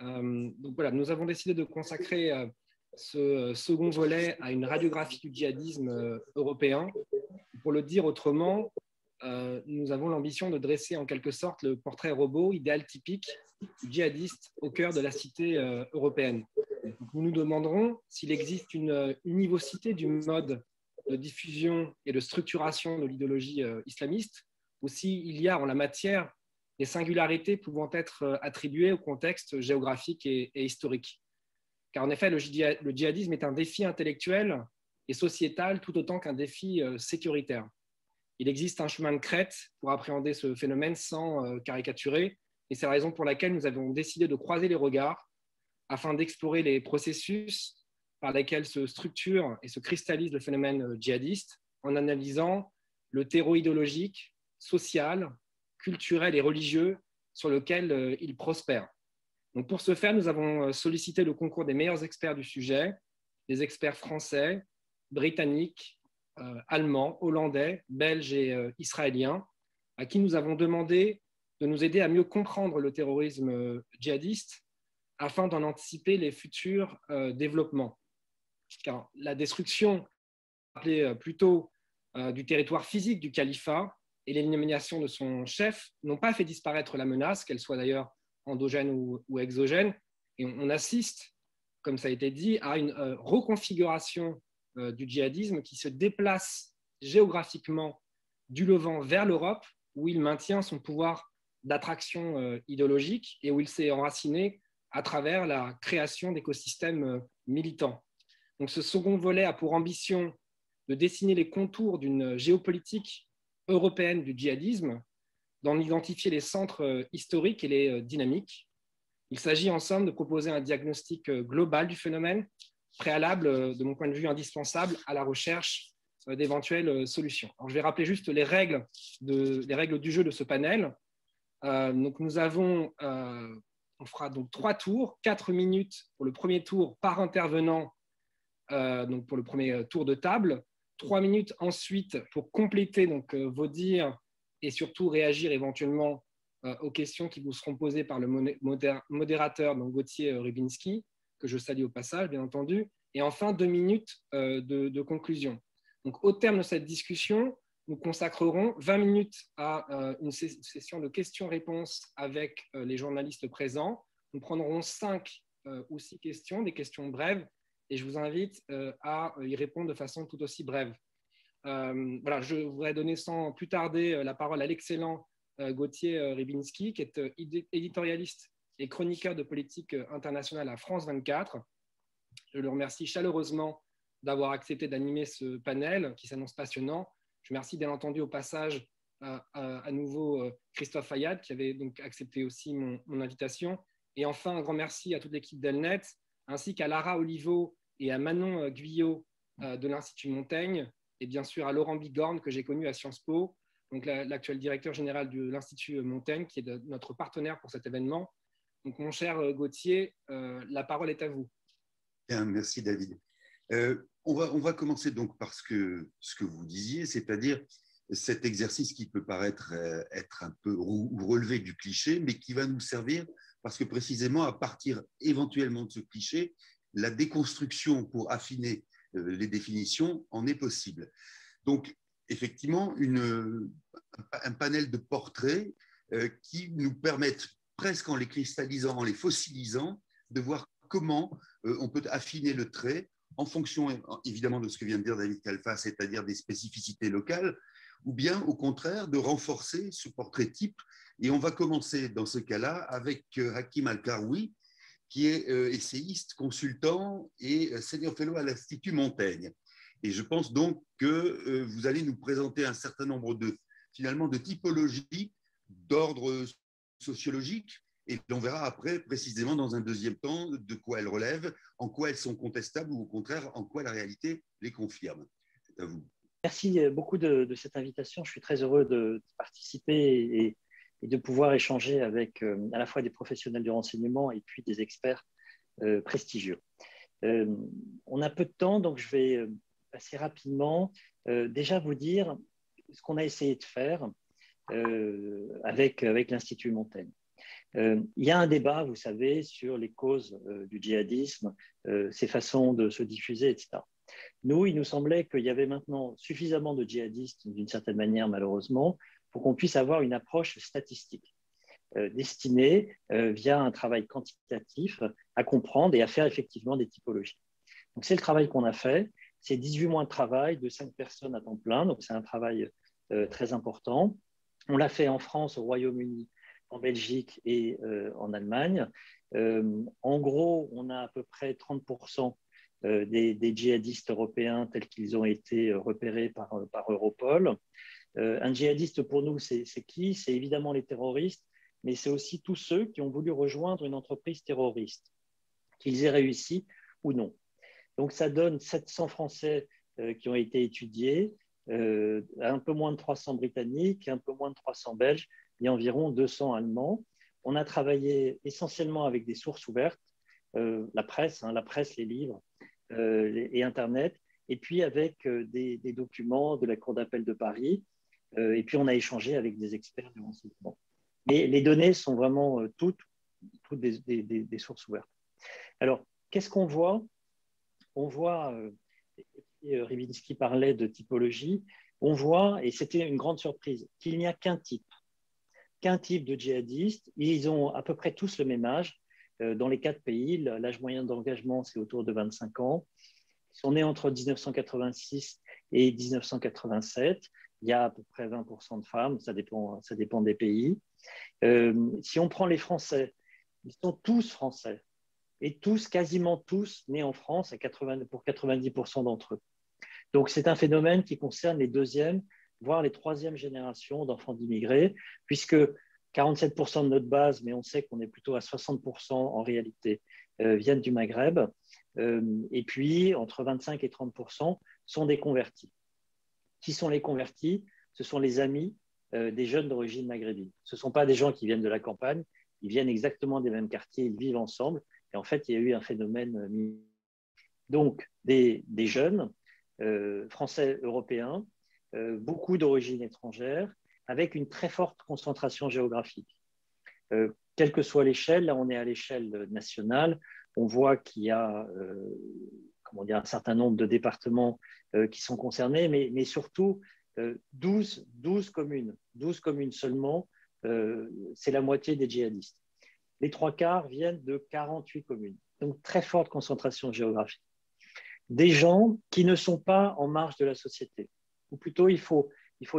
Donc voilà, nous avons décidé de consacrer ce second volet à une radiographie du djihadisme européen. Pour le dire autrement, nous avons l'ambition de dresser en quelque sorte le portrait robot idéal typique du djihadiste au cœur de la cité européenne. Donc, nous nous demanderons s'il existe une univocité du mode de diffusion et de structuration de l'idéologie islamiste, ou s'il y a en la matière des singularités pouvant être attribuées au contexte géographique et historique. Car en effet, le djihadisme est un défi intellectuel et sociétal tout autant qu'un défi sécuritaire. Il existe un chemin de crête pour appréhender ce phénomène sans caricaturer, et c'est la raison pour laquelle nous avons décidé de croiser les regards afin d'explorer les processus par lesquels se structure et se cristallise le phénomène djihadiste en analysant le terreau idéologique, social, culturel et religieux sur lequel il prospère. Donc pour ce faire, nous avons sollicité le concours des meilleurs experts du sujet, des experts français, britanniques, allemands, hollandais, belges et israéliens, à qui nous avons demandé de nous aider à mieux comprendre le terrorisme djihadiste afin d'en anticiper les futurs développements. Car la destruction, appelée plutôt du territoire physique du califat et l'élimination de son chef n'ont pas fait disparaître la menace, qu'elle soit d'ailleurs endogène ou exogène. Et on assiste, comme ça a été dit, à une reconfiguration du djihadisme qui se déplace géographiquement du Levant vers l'Europe, où il maintient son pouvoir d'attraction idéologique et où il s'est enraciné à travers la création d'écosystèmes militants. Donc ce second volet a pour ambition de dessiner les contours d'une géopolitique européenne du djihadisme, d'en identifier les centres historiques et les dynamiques. Il s'agit en somme de proposer un diagnostic global du phénomène, préalable, de mon point de vue, indispensable à la recherche d'éventuelles solutions. Alors, je vais rappeler juste les règles du jeu de ce panel. Donc nous avons, on fera donc 3 tours, 4 minutes pour le premier tour par intervenant, donc pour le premier tour de table, 3 minutes ensuite pour compléter donc, vos dires et surtout réagir éventuellement aux questions qui vous seront posées par le modérateur, donc Gauthier Rybinski, que je salue au passage, bien entendu, et enfin 2 minutes de conclusion. Donc, au terme de cette discussion, nous consacrerons 20 minutes à une session de questions-réponses avec les journalistes présents. Nous prendrons 5 ou 6 questions, des questions brèves, et je vous invite à y répondre de façon tout aussi brève. Voilà, je voudrais donner sans plus tarder la parole à l'excellent Gauthier Rybinski, qui est éditorialiste et chroniqueur de politique internationale à France 24. Je le remercie chaleureusement d'avoir accepté d'animer ce panel qui s'annonce passionnant. Je remercie bien entendu au passage à nouveau Christophe Fayad qui avait donc accepté aussi mon invitation. Et enfin, un grand merci à toute l'équipe d'Elnet, ainsi qu'à Lara Olivo et à Manon Guyot de l'Institut Montaigne, et bien sûr à Laurent Bigorne que j'ai connu à Sciences Po, donc l'actuel directeur général de l'Institut Montaigne, qui est notre partenaire pour cet événement. Donc mon cher Gauthier, la parole est à vous. Bien, merci David. On va commencer donc par ce que vous disiez, c'est-à-dire cet exercice qui peut paraître être un peu relevé du cliché, mais qui va nous servir parce que précisément à partir éventuellement de ce cliché, la déconstruction pour affiner les définitions en est possible. Donc, effectivement, un panel de portraits qui nous permettent, presque en les cristallisant, en les fossilisant, de voir comment on peut affiner le trait en fonction évidemment de ce que vient de dire David Khalfa, c'est-à-dire des spécificités locales, ou bien au contraire de renforcer ce portrait type. Et on va commencer dans ce cas-là avec Hakim Al-Karoui, qui est essayiste, consultant et senior fellow à l'Institut Montaigne. Et je pense donc que vous allez nous présenter un certain nombre de typologies d'ordre sociologique, et on verra après précisément dans un deuxième temps de quoi elles relèvent, en quoi elles sont contestables ou au contraire en quoi la réalité les confirme. C'est à vous. Merci beaucoup de cette invitation. Je suis très heureux de participer et de pouvoir échanger avec à la fois des professionnels du renseignement et puis des experts prestigieux. On a peu de temps, donc je vais assez rapidement déjà vous dire ce qu'on a essayé de faire avec l'Institut Montaigne. Il y a un débat, vous savez, sur les causes du djihadisme, ses façons de se diffuser, etc. Nous, il nous semblait qu'il y avait maintenant suffisamment de djihadistes, d'une certaine manière, malheureusement, pour qu'on puisse avoir une approche statistique destinée, via un travail quantitatif, à comprendre et à faire effectivement des typologies. Donc, c'est le travail qu'on a fait. C'est 18 mois de travail de 5 personnes à temps plein. Donc, c'est un travail très important. On l'a fait en France, au Royaume-Uni, en Belgique et en Allemagne. En gros, on a à peu près 30% des djihadistes européens tels qu'ils ont été repérés par Europol. Un djihadiste, pour nous, c'est qui? C'est évidemment les terroristes, mais c'est aussi tous ceux qui ont voulu rejoindre une entreprise terroriste, qu'ils aient réussi ou non. Donc, ça donne 700 Français qui ont été étudiés, un peu moins de 300 Britanniques, un peu moins de 300 Belges et environ 200 Allemands. On a travaillé essentiellement avec des sources ouvertes, la presse, les livres et Internet, et puis avec des documents de la Cour d'appel de Paris, et puis on a échangé avec des experts du renseignement. Mais les données sont vraiment toutes des sources ouvertes. Alors, qu'est-ce qu'on voit? On voit, Rybinski parlait de typologie, on voit, et c'était une grande surprise, qu'il n'y a qu'un type de djihadistes. Ils ont à peu près tous le même âge. Dans les 4 pays, l'âge moyen d'engagement, c'est autour de 25 ans. Ils sont nés entre 1986 et 1987. Il y a à peu près 20% de femmes, ça dépend des pays. Si on prend les Français, ils sont tous Français. Et quasiment tous, nés en France pour 90% d'entre eux. Donc, c'est un phénomène qui concerne les 2e, voire les 3e générations d'enfants d'immigrés, puisque 47% de notre base, mais on sait qu'on est plutôt à 60% en réalité, viennent du Maghreb. Et puis, entre 25 et 30% sont des convertis. Qui sont les convertis? Ce sont les amis des jeunes d'origine maghrébine. Ce ne sont pas des gens qui viennent de la campagne, ils viennent exactement des mêmes quartiers, ils vivent ensemble. Et en fait, il y a eu un phénomène. Donc, des jeunes français, européens, beaucoup d'origine étrangère, avec une très forte concentration géographique. Quelle que soit l'échelle, là on est à l'échelle nationale, on voit qu'il y a un certain nombre de départements qui sont concernés, mais surtout 12 communes seulement, c'est la moitié des djihadistes. Les 3/4 viennent de 48 communes, donc très forte concentration géographique. Des gens qui ne sont pas en marge de la société, ou plutôt il faut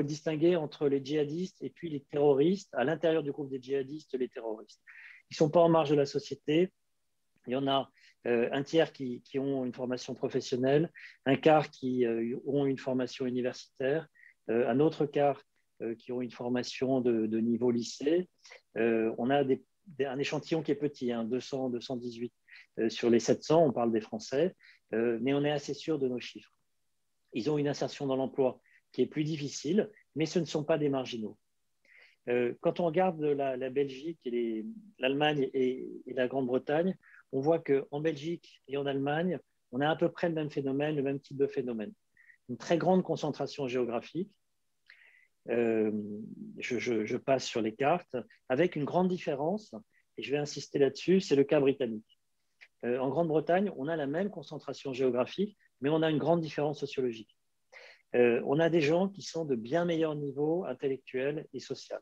distinguer entre les djihadistes et puis les terroristes. À l'intérieur du groupe des djihadistes, les terroristes. Ils ne sont pas en marge de la société. Il y en a un tiers qui ont une formation professionnelle, un quart qui ont une formation universitaire, un autre quart qui ont une formation de niveau lycée. On a un échantillon qui est petit, 218 sur les 700, on parle des Français, mais on est assez sûr de nos chiffres. Ils ont une insertion dans l'emploi qui est plus difficile, mais ce ne sont pas des marginaux. Quand on regarde la Belgique, l'Allemagne et la Grande-Bretagne, on voit qu'en Belgique et en Allemagne, on a à peu près le même phénomène, le même type de phénomène. Une très grande concentration géographique. Je passe sur les cartes, avec une grande différence, et je vais insister là-dessus, c'est le cas britannique. En Grande-Bretagne, on a la même concentration géographique, mais on a une grande différence sociologique. On a des gens qui sont de bien meilleurs niveaux intellectuels et social.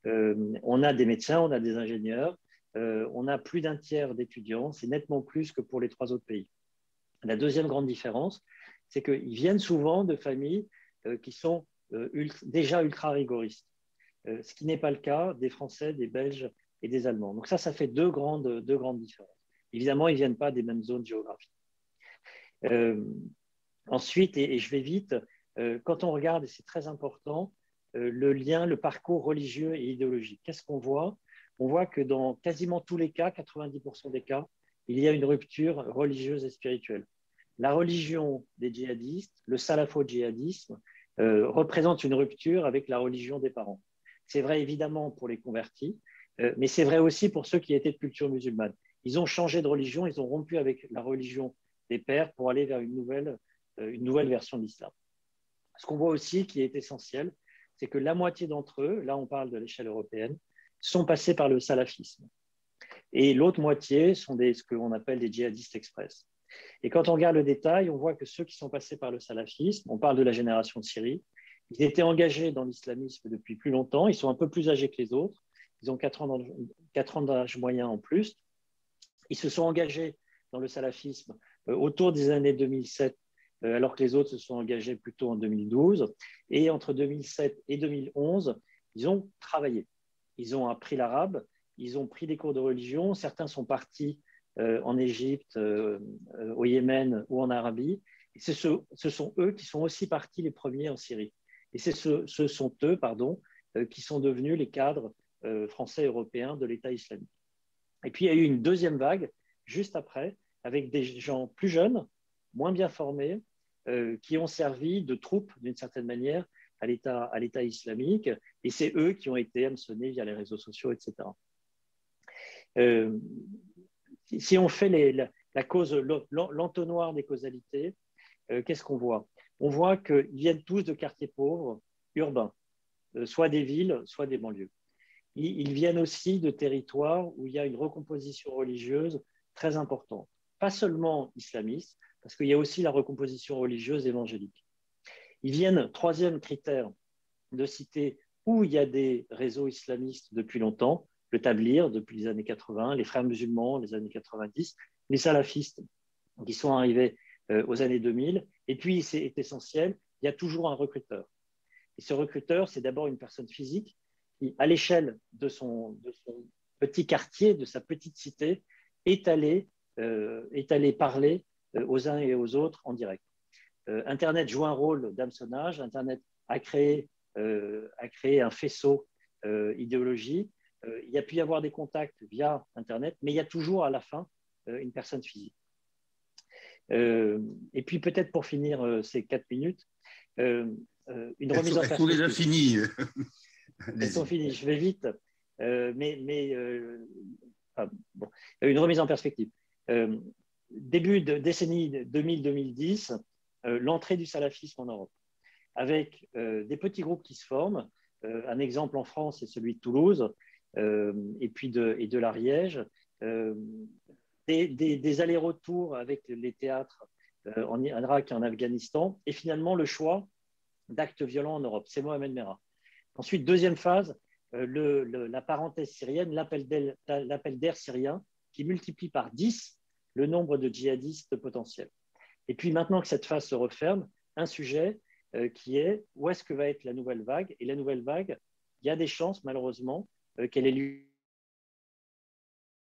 On a des médecins, on a des ingénieurs, on a plus d'un tiers d'étudiants, c'est nettement plus que pour les 3 autres pays. La deuxième grande différence, c'est qu'ils viennent souvent de familles qui sont déjà ultra rigoristes, ce qui n'est pas le cas des Français, des Belges et des Allemands. Donc ça fait deux grandes différences. Évidemment, ils ne viennent pas des mêmes zones géographiques. Ensuite, et je vais vite, quand on regarde, et c'est très important, le parcours religieux et idéologique. Qu'est-ce qu'on voit? On voit que dans quasiment tous les cas, 90% des cas, il y a une rupture religieuse et spirituelle. La religion des djihadistes, le salafo-djihadisme, représente une rupture avec la religion des parents. C'est vrai évidemment pour les convertis, mais c'est vrai aussi pour ceux qui étaient de culture musulmane. Ils ont changé de religion, ils ont rompu avec la religion des pères pour aller vers une nouvelle version de l'islam. Ce qu'on voit aussi qui est essentiel, c'est que la moitié d'entre eux, là on parle de l'échelle européenne, sont passés par le salafisme. Et l'autre moitié sont ce qu'on appelle des djihadistes express. Et quand on regarde le détail, on voit que ceux qui sont passés par le salafisme, on parle de la génération de Syrie, ils étaient engagés dans l'islamisme depuis plus longtemps, ils sont un peu plus âgés que les autres, ils ont 4 ans d'âge moyen en plus. Ils se sont engagés dans le salafisme autour des années 2007, alors que les autres se sont engagés plutôt en 2012. Et entre 2007 et 2011, ils ont travaillé. Ils ont appris l'arabe, ils ont pris des cours de religion. Certains sont partis en Égypte, au Yémen ou en Arabie. Et ce sont eux qui sont aussi partis les premiers en Syrie. Et ce sont eux, qui sont devenus les cadres français et européens de l'État islamique. Et puis, il y a eu une deuxième vague, juste après, avec des gens plus jeunes, moins bien formés, qui ont servi de troupes, d'une certaine manière, à l'État islamique. Et c'est eux qui ont été hameçonnés via les réseaux sociaux, etc. Si on fait l'entonnoir des causalités, qu'est-ce qu'on voit? On voit qu'ils viennent tous de quartiers pauvres, urbains, soit des villes, soit des banlieues. Ils viennent aussi de territoires où il y a une recomposition religieuse très importante. Pas seulement islamiste, parce qu'il y a aussi la recomposition religieuse évangélique. Ils viennent, troisième critère, de citer où il y a des réseaux islamistes depuis longtemps, le Tablir depuis les années 80, les frères musulmans les années 90, les salafistes qui sont arrivés aux années 2000. Et puis, c'est essentiel, il y a toujours un recruteur. Et ce recruteur, c'est d'abord une personne physique qui, à l'échelle de son petit quartier, de sa petite cité, est allé parler aux uns et aux autres en direct. Internet joue un rôle d'hameçonnage. Internet a créé un faisceau idéologique. Il y a pu y avoir des contacts via Internet, mais il y a toujours à la fin une personne physique. Et puis peut-être pour finir ces 4 minutes, une remise en perspective. Elles sont déjà finies. Elles sont finies, je vais vite. Une remise en perspective. Début de décennie 2000-2010, l'entrée du salafisme en Europe, avec des petits groupes qui se forment. Un exemple en France, c'est celui de Toulouse, et de l'Ariège. Des allers-retours avec les théâtres en Irak et en Afghanistan, et finalement le choix d'actes violents en Europe. C'est Mohamed Merah. Ensuite, deuxième phase, la parenthèse syrienne, l'appel d'air syrien, qui multiplie par 10 le nombre de djihadistes potentiels. Et puis maintenant que cette phase se referme, un sujet qui est où est-ce que va être la nouvelle vague? Et la nouvelle vague, il y a des chances malheureusement qu'elle ait lieu.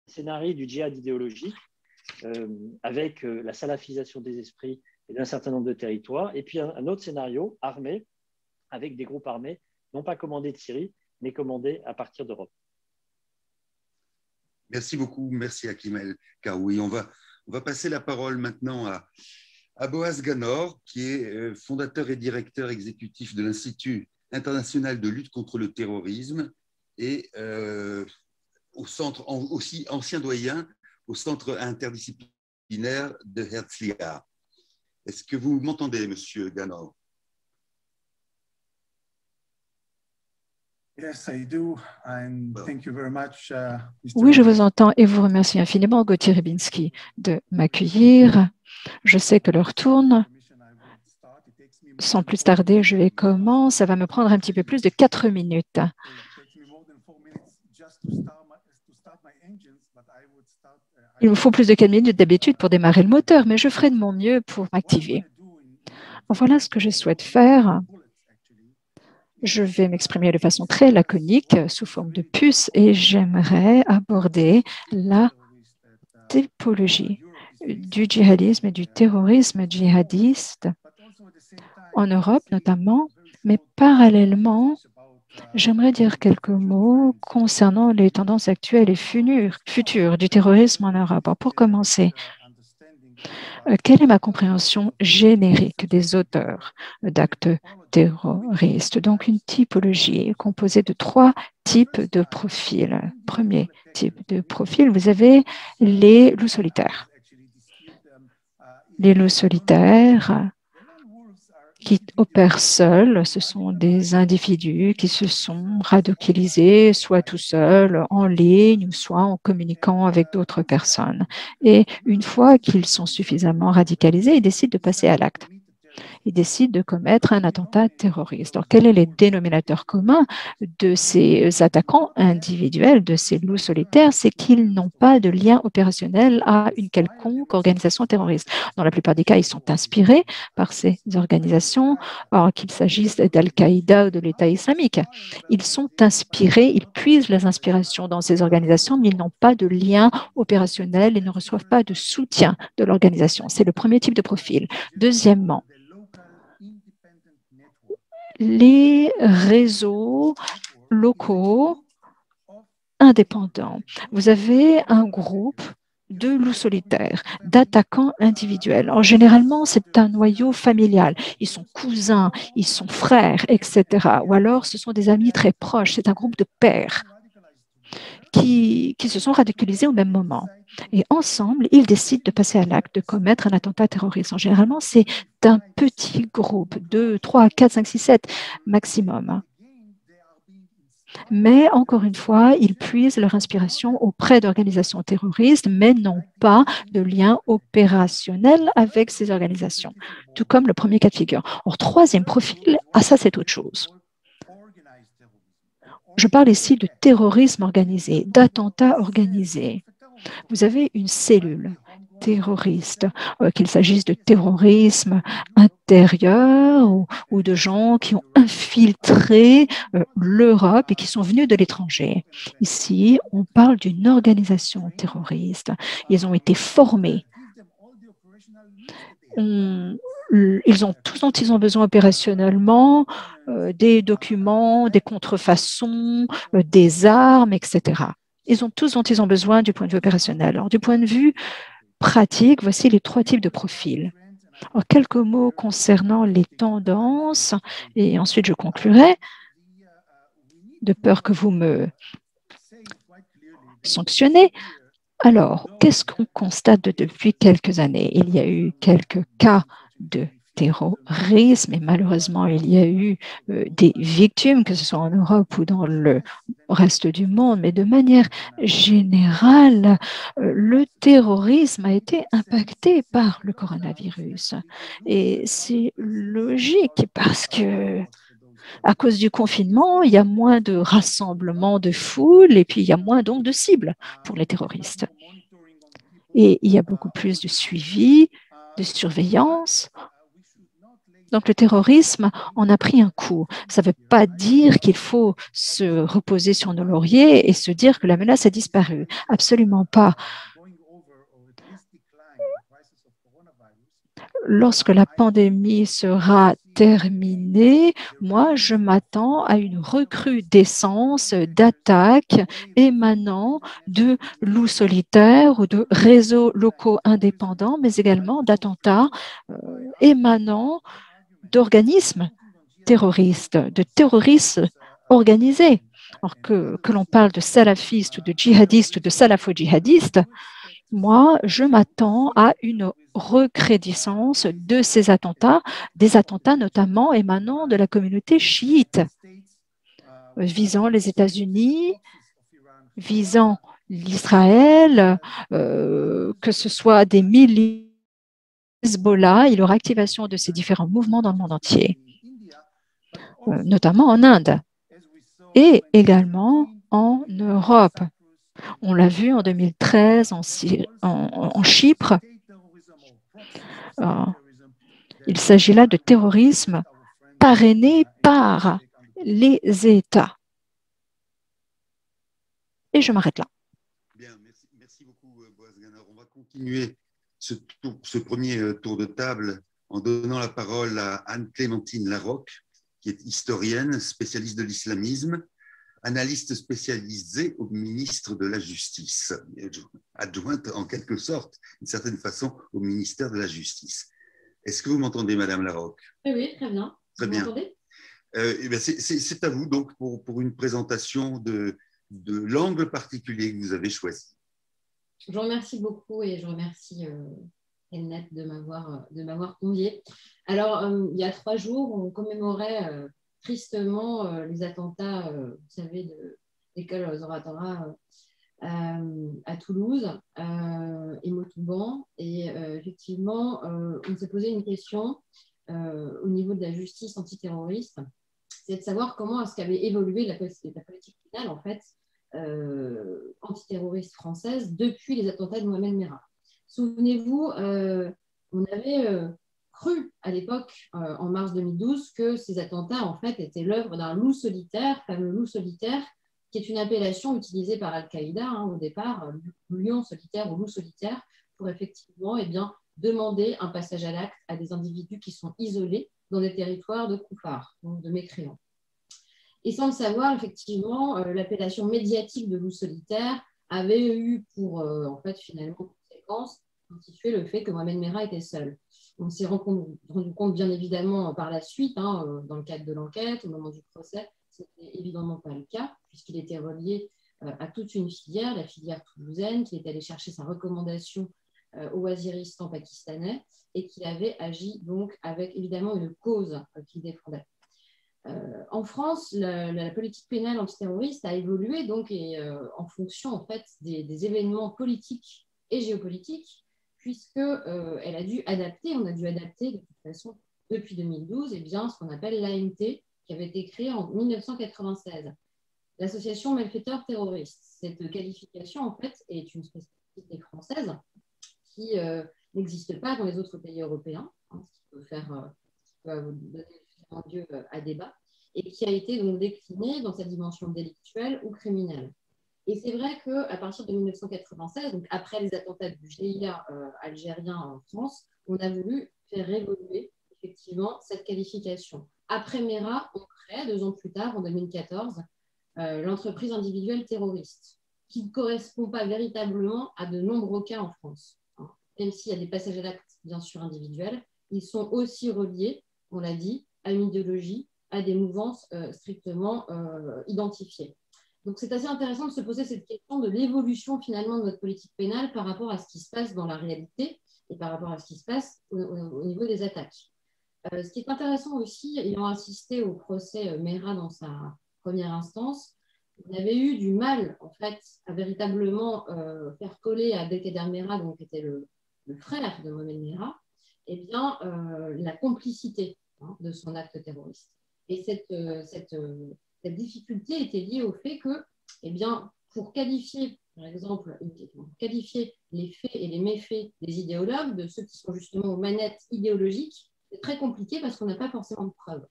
Le scénario du djihad idéologique avec la salafisation des esprits et d'un certain nombre de territoires. Et puis un autre scénario armé avec des groupes armés, non pas commandés de Syrie, mais commandés à partir d'Europe. Merci beaucoup, merci Hakim El Karoui. On va passer la parole maintenant à Boaz Ganor, qui est fondateur et directeur exécutif de l'Institut international de lutte contre le terrorisme et au centre, aussi ancien doyen au centre interdisciplinaire de Herzliya. Est-ce que vous m'entendez, monsieur Ganor? Yes, I do, and thank you very much, Oui, je vous entends et vous remercie infiniment, Gauthier Rybinski, de m'accueillir. Je sais que l'heure tourne. Sans plus tarder, je vais commencer. Ça va me prendre un petit peu plus de 4 minutes. Il me faut plus de 4 minutes d'habitude pour démarrer le moteur, mais je ferai de mon mieux pour m'activer. Voilà ce que je souhaite faire. Je vais m'exprimer de façon très laconique, sous forme de puce, et j'aimerais aborder la typologie du djihadisme et du terrorisme djihadiste en Europe notamment, mais parallèlement, j'aimerais dire quelques mots concernant les tendances actuelles et futures du terrorisme en Europe. Alors, pour commencer, quelle est ma compréhension générique des auteurs d'actes terroristes? Donc, une typologie composée de 3 types de profils. Premier type de profil, vous avez les loups solitaires. Les loups solitaires qui opèrent seuls. Ce sont des individus qui se sont radicalisés, soit tout seuls, en ligne, ou soit en communiquant avec d'autres personnes. Et une fois qu'ils sont suffisamment radicalisés, ils décident de passer à l'acte. Ils décident de commettre un attentat terroriste. Alors, quel est le dénominateur commun de ces attaquants individuels, de ces loups solitaires? C'est qu'ils n'ont pas de lien opérationnel à une quelconque organisation terroriste. Dans la plupart des cas, ils sont inspirés par ces organisations, qu'il s'agisse d'Al-Qaïda ou de l'État islamique. Ils sont inspirés, ils puisent les inspirations dans ces organisations, mais ils n'ont pas de lien opérationnel et ne reçoivent pas de soutien de l'organisation. C'est le premier type de profil. Deuxièmement, les réseaux locaux indépendants. Vous avez un groupe de loups solitaires, d'attaquants individuels. Alors, généralement, c'est un noyau familial. Ils sont cousins, ils sont frères, etc. Ou alors, ce sont des amis très proches. C'est un groupe de pairs qui se sont radicalisés au même moment. Et ensemble, ils décident de passer à l'acte, de commettre un attentat terroriste. Généralement, c'est un petit groupe, 2, 3, 4, 5, 6, 7 maximum. Mais encore une fois, ils puisent leur inspiration auprès d'organisations terroristes, mais n'ont pas de lien opérationnel avec ces organisations, tout comme le premier cas de figure. Or, troisième profil, ça c'est autre chose. Je parle ici de terrorisme organisé, d'attentats organisés. Vous avez une cellule terroriste, qu'il s'agisse de terrorisme intérieur ou de gens qui ont infiltré l'Europe et qui sont venus de l'étranger. Ici, on parle d'une organisation terroriste. Ils ont été formés. Ils ont tout ce dont ils ont besoin opérationnellement, des documents, des contrefaçons, des armes, etc. Ils ont tout ce dont ils ont besoin du point de vue opérationnel. Alors, du point de vue pratique, voici les trois types de profils. Alors, quelques mots concernant les tendances, et ensuite je conclurai, de peur que vous me sanctionnez. Alors, qu'est-ce qu'on constate depuis quelques années? Il y a eu quelques cas de terrorisme et malheureusement, il y a eu des victimes, que ce soit en Europe ou dans le reste du monde, mais de manière générale, le terrorisme a été impacté par le coronavirus. Et c'est logique parce que à cause du confinement, il y a moins de rassemblements de foule et puis il y a moins donc de cibles pour les terroristes. Et il y a beaucoup plus de suivi, de surveillance. Donc, le terrorisme en a pris un coup. Ça ne veut pas dire qu'il faut se reposer sur nos lauriers et se dire que la menace a disparu. Absolument pas. Lorsque la pandémie sera terminée, moi, je m'attends à une recrudescence d'attaques émanant de loups solitaires ou de réseaux locaux indépendants, mais également d'attentats émanant d'organismes terroristes, de terroristes organisés. Alors que l'on parle de salafistes, de djihadistes, de salafo-djihadistes, moi, je m'attends à une recrudescence de ces attentats, des attentats notamment émanant de la communauté chiite, visant les États-Unis, visant l'Israël, que ce soit des milices Hezbollah et leur activation de ces différents mouvements dans le monde entier, notamment en Inde et également en Europe. On l'a vu en 2013 en Chypre. Il s'agit là de terrorisme parrainé par les États. Et je m'arrête là. Bien, merci beaucoup, Boaz Ganor. On va continuer ce premier tour de table en donnant la parole à Anne-Clémentine Larocque, qui est historienne, spécialiste de l'islamisme, analyste spécialisée au ministre de la Justice, adjointe en quelque sorte, d'une certaine façon, au ministère de la Justice. Est-ce que vous m'entendez, Madame Larocque? Oui, très bien. Très bien. C'est à vous donc pour une présentation de l'angle particulier que vous avez choisi. Je vous remercie beaucoup et je remercie Elnett de m'avoir conviée. Alors, il y a 3 jours, on commémorait tristement les attentats, vous savez, de l'école Zoratora à Toulouse et Montauban. Et effectivement, on s'est posé une question au niveau de la justice antiterroriste, c'est de savoir comment est-ce qu'avait évolué la politique pénale, en fait, antiterroriste française depuis les attentats de Mohamed Merah. Souvenez-vous, on avait cru à l'époque, en mars 2012, que ces attentats, en fait, étaient l'œuvre d'un loup solitaire, fameux loup solitaire, qui est une appellation utilisée par Al-Qaïda au départ, lion solitaire ou loup solitaire, pour effectivement demander un passage à l'acte à des individus qui sont isolés dans des territoires de koufars, donc de mécréants. Et sans le savoir, effectivement, l'appellation médiatique de loup solitaire avait eu pour, en fait, finalement, conséquence, constituer le fait que Mohamed Merah était seul. On s'est rendu compte, bien évidemment, par la suite, dans le cadre de l'enquête, au moment du procès, ce n'était évidemment pas le cas, puisqu'il était relié à toute une filière, la filière toulousaine, qui est allée chercher sa recommandation au Waziristan pakistanais et qui avait agi donc avec évidemment une cause qu'il défendait. En France, la politique pénale antiterroriste a évolué donc en fonction en fait des événements politiques et géopolitiques, puisque elle a dû adapter, on a dû adapter de toute façon depuis 2012 ce qu'on appelle l'AMT, qui avait été créée en 1996, l'association malfaiteurs terroristes. Cette qualification en fait est une spécificité française qui n'existe pas dans les autres pays européens, ce qui peut donner un lieu à débat, et qui a été donc déclinée dans sa dimension délictuelle ou criminelle. Et c'est vrai qu'à partir de 1996, donc après les attentats du GIA algérien en France, on a voulu faire évoluer effectivement cette qualification. Après Merah, on crée 2 ans plus tard, en 2014, l'entreprise individuelle terroriste, qui ne correspond pas véritablement à de nombreux cas en France. Même s'il y a des passages à l'acte, bien sûr, individuels, ils sont aussi reliés, on l'a dit, à une idéologie, à des mouvances strictement identifiées. Donc, c'est assez intéressant de se poser cette question de l'évolution, finalement, de notre politique pénale par rapport à ce qui se passe dans la réalité et par rapport à ce qui se passe au niveau des attaques. Ce qui est intéressant aussi, ayant assisté au procès Merah dans sa première instance, on avait eu du mal, en fait, à véritablement faire coller à Abdelkader Merah, donc qui était le frère de Mohamed Merah, la complicité de son acte terroriste. Et cette difficulté était liée au fait que, pour qualifier, par exemple, qualifier les faits et les méfaits des idéologues, de ceux qui sont justement aux manettes idéologiques, c'est très compliqué parce qu'on n'a pas forcément de preuves.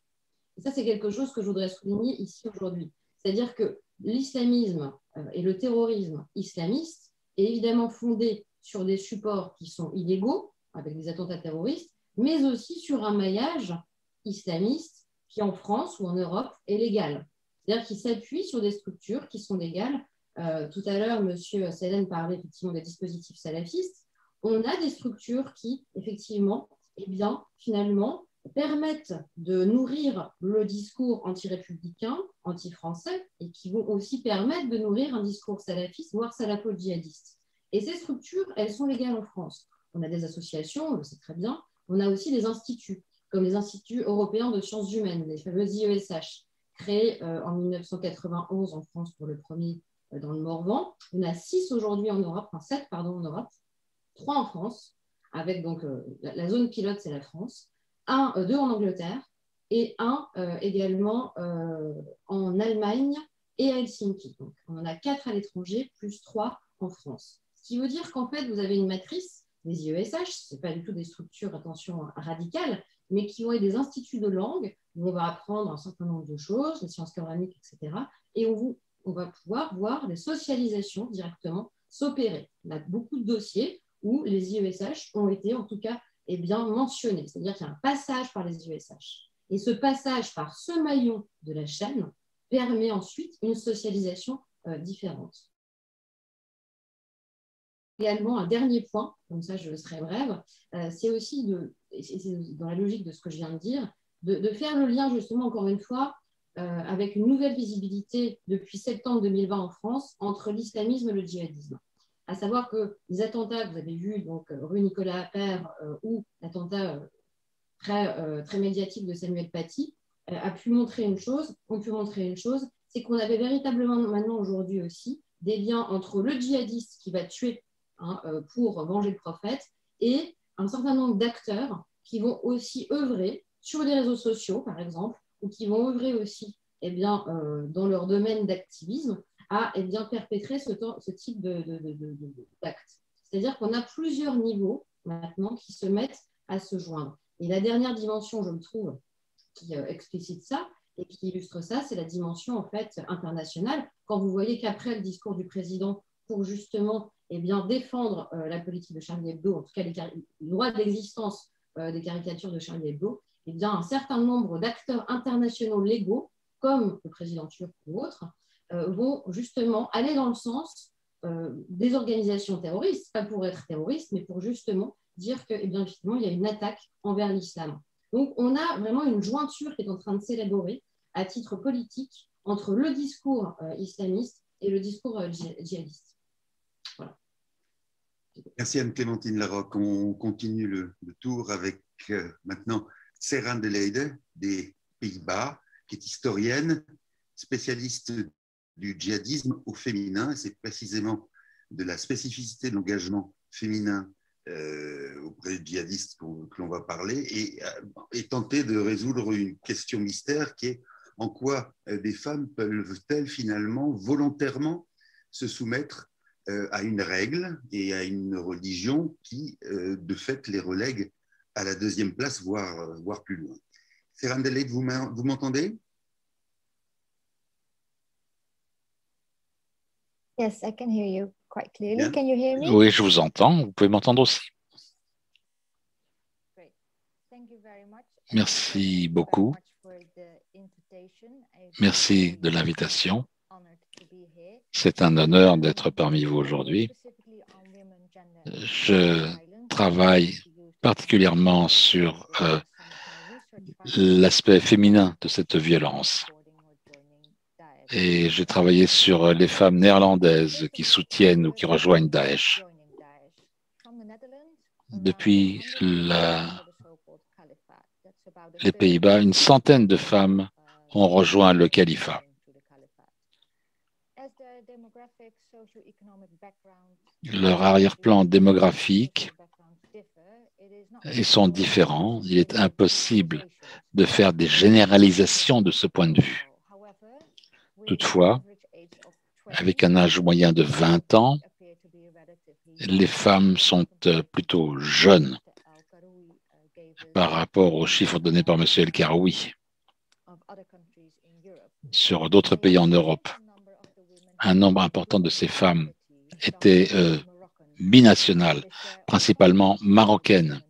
Et ça, c'est quelque chose que je voudrais souligner ici aujourd'hui. C'est-à-dire que l'islamisme et le terrorisme islamiste est évidemment fondé sur des supports qui sont illégaux, avec des attentats terroristes, mais aussi sur un maillage islamiste qui, en France ou en Europe, est légal. C'est-à-dire qu'il s'appuie sur des structures qui sont légales. Tout à l'heure, M. Selen parlait effectivement des dispositifs salafistes. On a des structures qui, effectivement, finalement, permettent de nourrir le discours anti-républicain, anti-français, et qui vont aussi permettre de nourrir un discours salafiste, voire salafo-djihadiste. Et ces structures, elles sont légales en France. On a des associations, on le sait très bien. On a aussi des instituts, comme les instituts européens de sciences humaines, les fameux IESH, créés en 1991 en France pour le premier dans le Morvan. On a 6 aujourd'hui en Europe, 7 en Europe, 3 en France, avec donc la zone pilote, c'est la France, 2 en Angleterre et 1 également en Allemagne et à Helsinki. Donc, on en a 4 à l'étranger, plus 3 en France. Ce qui veut dire qu'en fait, vous avez une matrice, les IESH, ce n'est pas du tout des structures, attention, radicales, mais qui ont des instituts de langue où on va apprendre un certain nombre de choses, les sciences coraniques, etc. Et on va pouvoir voir des socialisations directement s'opérer. On a beaucoup de dossiers où les IESH ont été, en tout cas, mentionnés. C'est-à-dire qu'il y a un passage par les IESH. Et ce passage par ce maillon de la chaîne permet ensuite une socialisation différente. Également, un dernier point, comme ça je serai brève, c'est aussi, dans la logique de ce que je viens de dire, de faire le lien justement, encore une fois, avec une nouvelle visibilité depuis septembre 2020 en France entre l'islamisme et le djihadisme. à savoir que les attentats que vous avez vus, donc rue Nicolas Appert ou l'attentat très médiatique de Samuel Paty, ont pu montrer une chose, c'est qu'on avait véritablement maintenant aujourd'hui aussi des liens entre le djihadiste qui va tuer pour venger le prophète et un certain nombre d'acteurs qui vont aussi œuvrer sur les réseaux sociaux, par exemple, ou qui vont œuvrer aussi dans leur domaine d'activisme à perpétrer ce type d'actes. C'est-à-dire qu'on a plusieurs niveaux maintenant qui se mettent à se joindre. Et la dernière dimension, je me trouve, qui explicite ça et qui illustre ça, c'est la dimension en fait internationale. Quand vous voyez qu'après le discours du président pour justement défendre la politique de Charlie Hebdo, en tout cas le droit d'existence des caricatures de Charlie Hebdo, un certain nombre d'acteurs internationaux légaux, comme le président turc ou autres, vont justement aller dans le sens des organisations terroristes, pas pour être terroristes, mais pour justement dire que, effectivement, il y a une attaque envers l'islam. Donc, on a vraiment une jointure qui est en train de s'élaborer à titre politique entre le discours islamiste et le discours djihadiste. Voilà. Merci Anne-Clémentine Larocque. On continue le tour avec maintenant Serhan de Leijden des Pays-Bas, qui est historienne, spécialiste du djihadisme au féminin. C'est précisément de la spécificité de l'engagement féminin auprès des djihadistes que l'on va parler et tenter de résoudre une question mystère qui est en quoi des femmes peuvent-elles finalement volontairement se soumettre à une règle et à une religion qui, de fait, les relègue à la deuxième place, voire plus loin. Serhan de Leijden, vous m'entendez? Yes, I can hear you quite clearly. Bien. Can you hear me? Oui, je vous entends. Vous pouvez m'entendre aussi. Great. Thank you very much. Merci beaucoup. Merci de l'invitation. C'est un honneur d'être parmi vous aujourd'hui. Je travaille particulièrement sur l'aspect féminin de cette violence. Et j'ai travaillé sur les femmes néerlandaises qui soutiennent ou qui rejoignent Daesh. Depuis les Pays-Bas, une centaine de femmes ont rejoint le califat. Leur arrière-plan démographique sont différents. Il est impossible de faire des généralisations de ce point de vue. Toutefois, avec un âge moyen de 20 ans, les femmes sont plutôt jeunes par rapport aux chiffres donnés par M. El-Karoui sur d'autres pays en Europe. Un nombre important de ces femmes étaient binationales, principalement marocaines.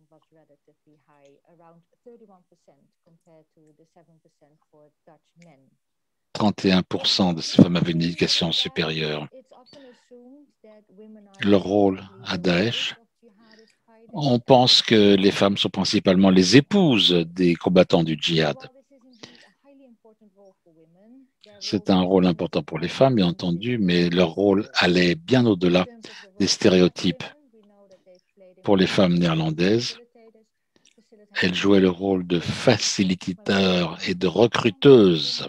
31% de ces femmes avaient une éducation supérieure. Leur rôle à Daesh, on pense que les femmes sont principalement les épouses des combattants du djihad. C'est un rôle important pour les femmes, bien entendu, mais leur rôle allait bien au-delà des stéréotypes. Pour les femmes néerlandaises, elles jouaient le rôle de facilitateurs et de recruteuses.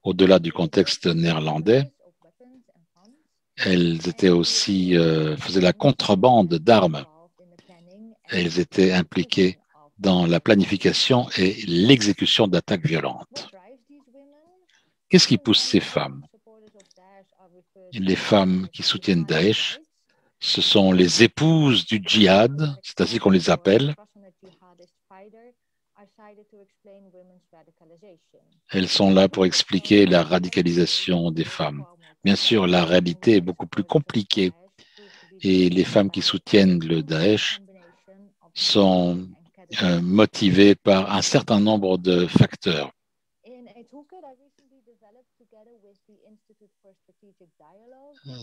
Au-delà du contexte néerlandais, elles étaient aussi, faisaient la contrebande d'armes. Elles étaient impliquées dans la planification et l'exécution d'attaques violentes. Qu'est-ce qui pousse ces femmes? Les femmes qui soutiennent Daesh, ce sont les épouses du djihad, c'est ainsi qu'on les appelle. Elles sont là pour expliquer la radicalisation des femmes. Bien sûr, la réalité est beaucoup plus compliquée et les femmes qui soutiennent le Daesh sont motivées par un certain nombre de facteurs.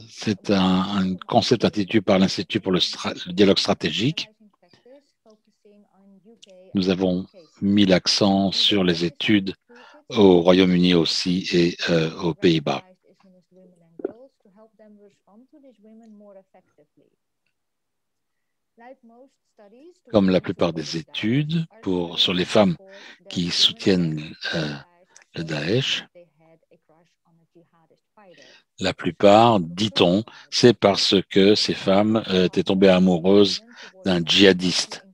C'est un concept institué par l'Institut pour le dialogue stratégique. Nous avons mis l'accent sur les études au Royaume-Uni aussi et aux Pays-Bas. Comme la plupart des études sur les femmes qui soutiennent le Daesh, la plupart, dit-on, c'est parce que ces femmes étaient tombées amoureuses d'un djihadiste.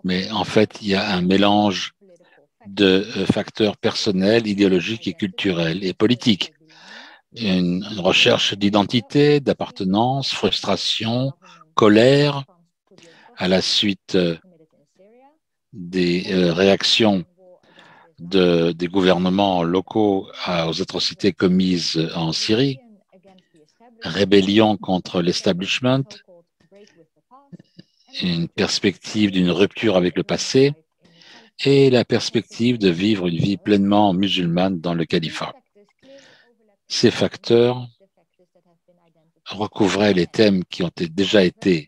Mais en fait, il y a un mélange de facteurs personnels, idéologiques et culturels et politiques. Une recherche d'identité, d'appartenance, frustration, colère à la suite des réactions des gouvernements locaux aux atrocités commises en Syrie, rébellion contre l'establishment, une perspective d'une rupture avec le passé et la perspective de vivre une vie pleinement musulmane dans le califat. Ces facteurs recouvraient les thèmes qui ont déjà été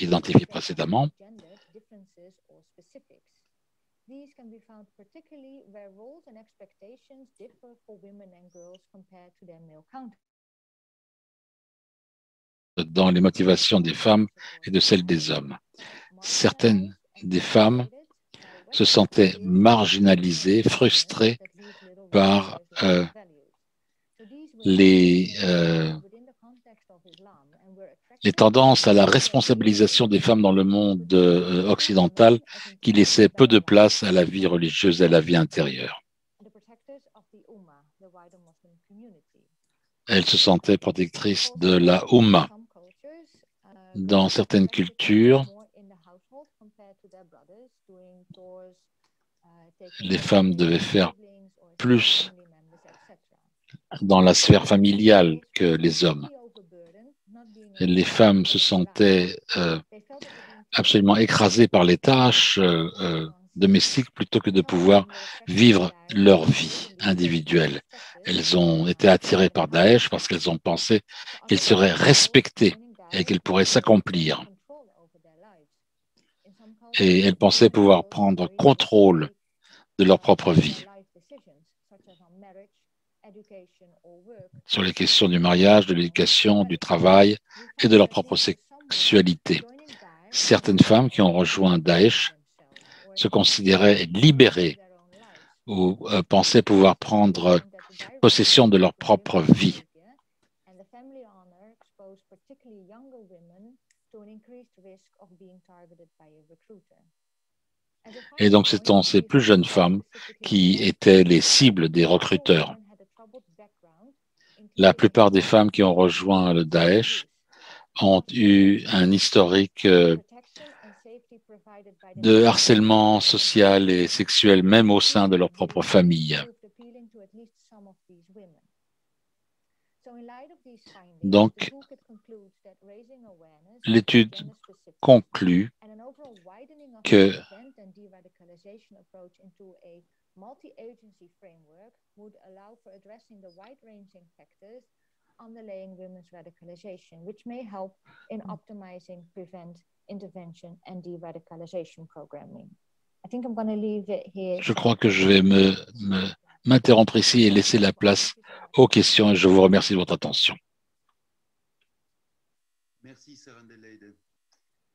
identifiés précédemment. Dans les motivations des femmes et de celles des hommes. Certaines des femmes se sentaient marginalisées, frustrées par les tendances à la responsabilisation des femmes dans le monde occidental qui laissaient peu de place à la vie religieuse et à la vie intérieure. Elles se sentaient protectrices de la Oumma. Dans certaines cultures, les femmes devaient faire plus dans la sphère familiale que les hommes. Les femmes se sentaient absolument écrasées par les tâches domestiques plutôt que de pouvoir vivre leur vie individuelle. Elles ont été attirées par Daesh parce qu'elles ont pensé qu'elles seraient respectées et qu'elles pourraient s'accomplir. Et elles pensaient pouvoir prendre contrôle de leur propre vie sur les questions du mariage, de l'éducation, du travail et de leur propre sexualité. Certaines femmes qui ont rejoint Daesh se considéraient libérées ou pensaient pouvoir prendre possession de leur propre vie. Et donc, ce sont ces plus jeunes femmes qui étaient les cibles des recruteurs. La plupart des femmes qui ont rejoint le Daesh ont eu un historique de harcèlement social et sexuel, même au sein de leur propre famille. Donc, l'étude conclut que underlying women's radicalization, which may help in optimizing, prevent, intervention, and de-radicalization programming. I think I'm going to leave it here. Je crois que je vais m'interrompre ici et laisser la place aux questions et je vous remercie de votre attention. Merci, Sarah Adelaide.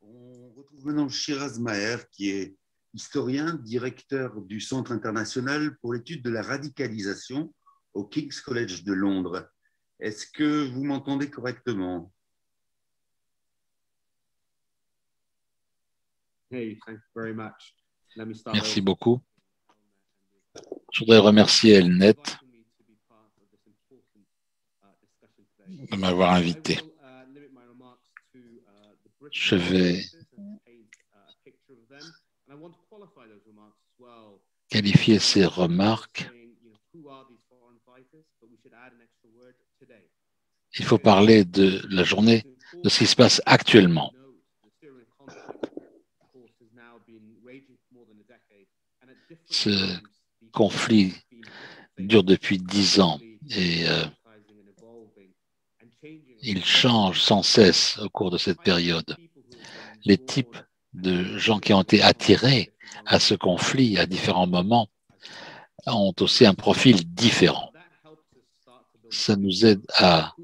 On retrouve maintenant Shiraz Maher, qui est historien, directeur du Centre international pour l'étude de la radicalisation au King's College de Londres. Est-ce que vous m'entendez correctement? Merci beaucoup. Je voudrais remercier Elnet de m'avoir invité. Je vais qualifier ces remarques. Il faut parler de la journée, de ce qui se passe actuellement. Ce conflit dure depuis 10 ans et il change sans cesse au cours de cette période. Les types de gens qui ont été attirés à ce conflit à différents moments ont aussi un profil différent. ça nous aide à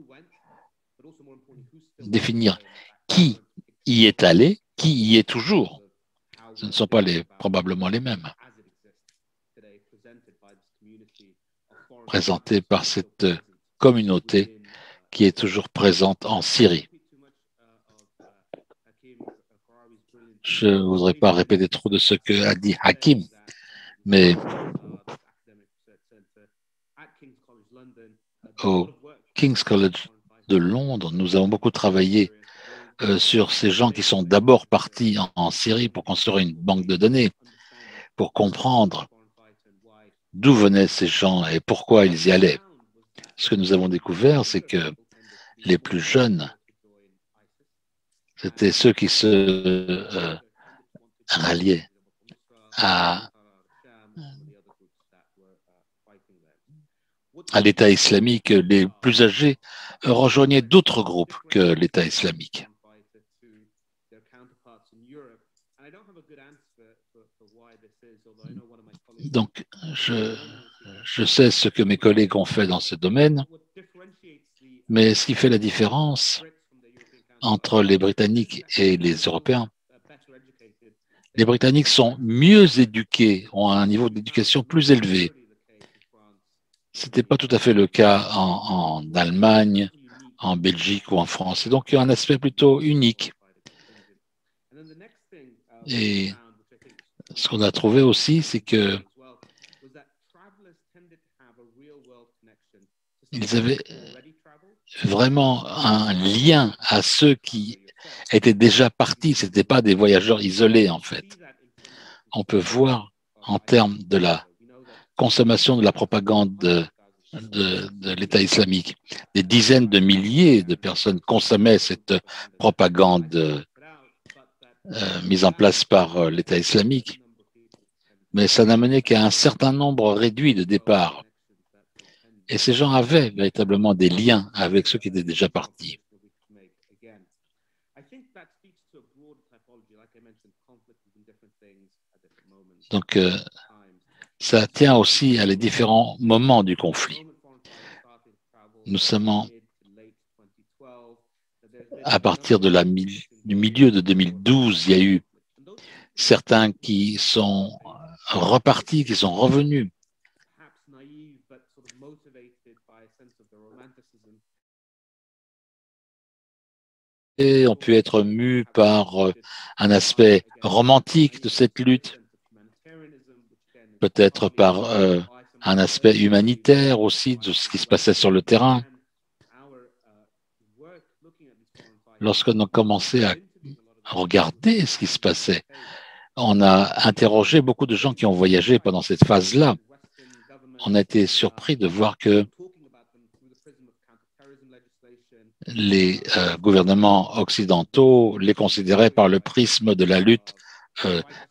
définir qui y est allé, qui y est toujours. Ce ne sont pas probablement les mêmes présentés par cette communauté qui est toujours présente en Syrie. Je ne voudrais pas répéter trop de ce que a dit Hakim, mais au King's College de Londres, nous avons beaucoup travaillé sur ces gens qui sont d'abord partis en Syrie pour construire une banque de données, pour comprendre d'où venaient ces gens et pourquoi ils y allaient. Ce que nous avons découvert, c'est que les plus jeunes, c'était ceux qui se ralliaient à l'État islamique. Les plus âgés rejoignaient d'autres groupes que l'État islamique. Donc, je sais ce que mes collègues ont fait dans ce domaine, mais ce qui fait la différence entre les Britanniques et les Européens, les Britanniques sont mieux éduqués, ont un niveau d'éducation plus élevé. Ce n'était pas tout à fait le cas en Allemagne, en Belgique ou en France. Et donc, il y a un aspect plutôt unique. Et ce qu'on a trouvé aussi, c'est que ils avaient vraiment un lien à ceux qui étaient déjà partis. Ce n'étaient pas des voyageurs isolés, en fait. On peut voir en termes de la consommation de la propagande de l'État islamique. Des dizaines de milliers de personnes consommaient cette propagande mise en place par l'État islamique, mais ça n'a mené qu'à un certain nombre réduit de départs. Et ces gens avaient véritablement des liens avec ceux qui étaient déjà partis. Donc, ça tient aussi à les différents moments du conflit. Nous sommes à partir du milieu de 2012, il y a eu certains qui sont repartis, qui sont revenus. Et ont pu être mus par un aspect romantique de cette lutte, peut-être par un aspect humanitaire aussi de ce qui se passait sur le terrain. Lorsqu'on a commencé à regarder ce qui se passait, on a interrogé beaucoup de gens qui ont voyagé pendant cette phase-là. On a été surpris de voir que les gouvernements occidentaux les considéraient par le prisme de la lutte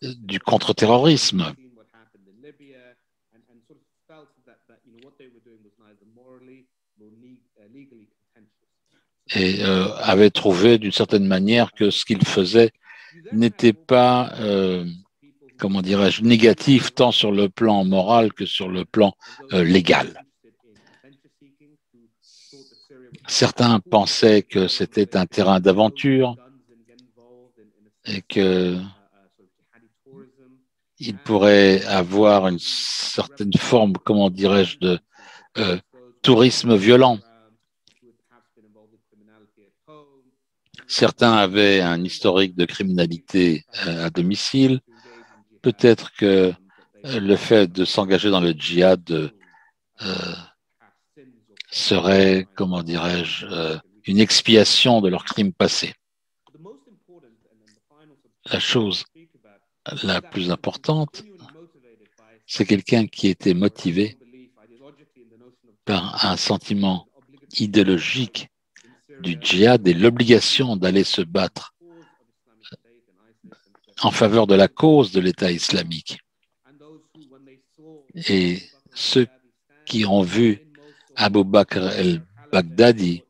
du contre-terrorisme. Et avaient trouvé d'une certaine manière que ce qu'ils faisaient n'était pas, comment dirais-je, négatif tant sur le plan moral que sur le plan légal. Certains pensaient que c'était un terrain d'aventure et qu'il pourrait avoir une certaine forme, comment dirais-je, de tourisme violent. Certains avaient un historique de criminalité à domicile. Peut-être que le fait de s'engager dans le djihad serait, comment dirais-je, une expiation de leurs crimes passés. La chose la plus importante, c'est quelqu'un qui était motivé par un sentiment idéologique du djihad et l'obligation d'aller se battre en faveur de la cause de l'État islamique. Et ceux qui ont vu Abu Bakr el-Baghdadi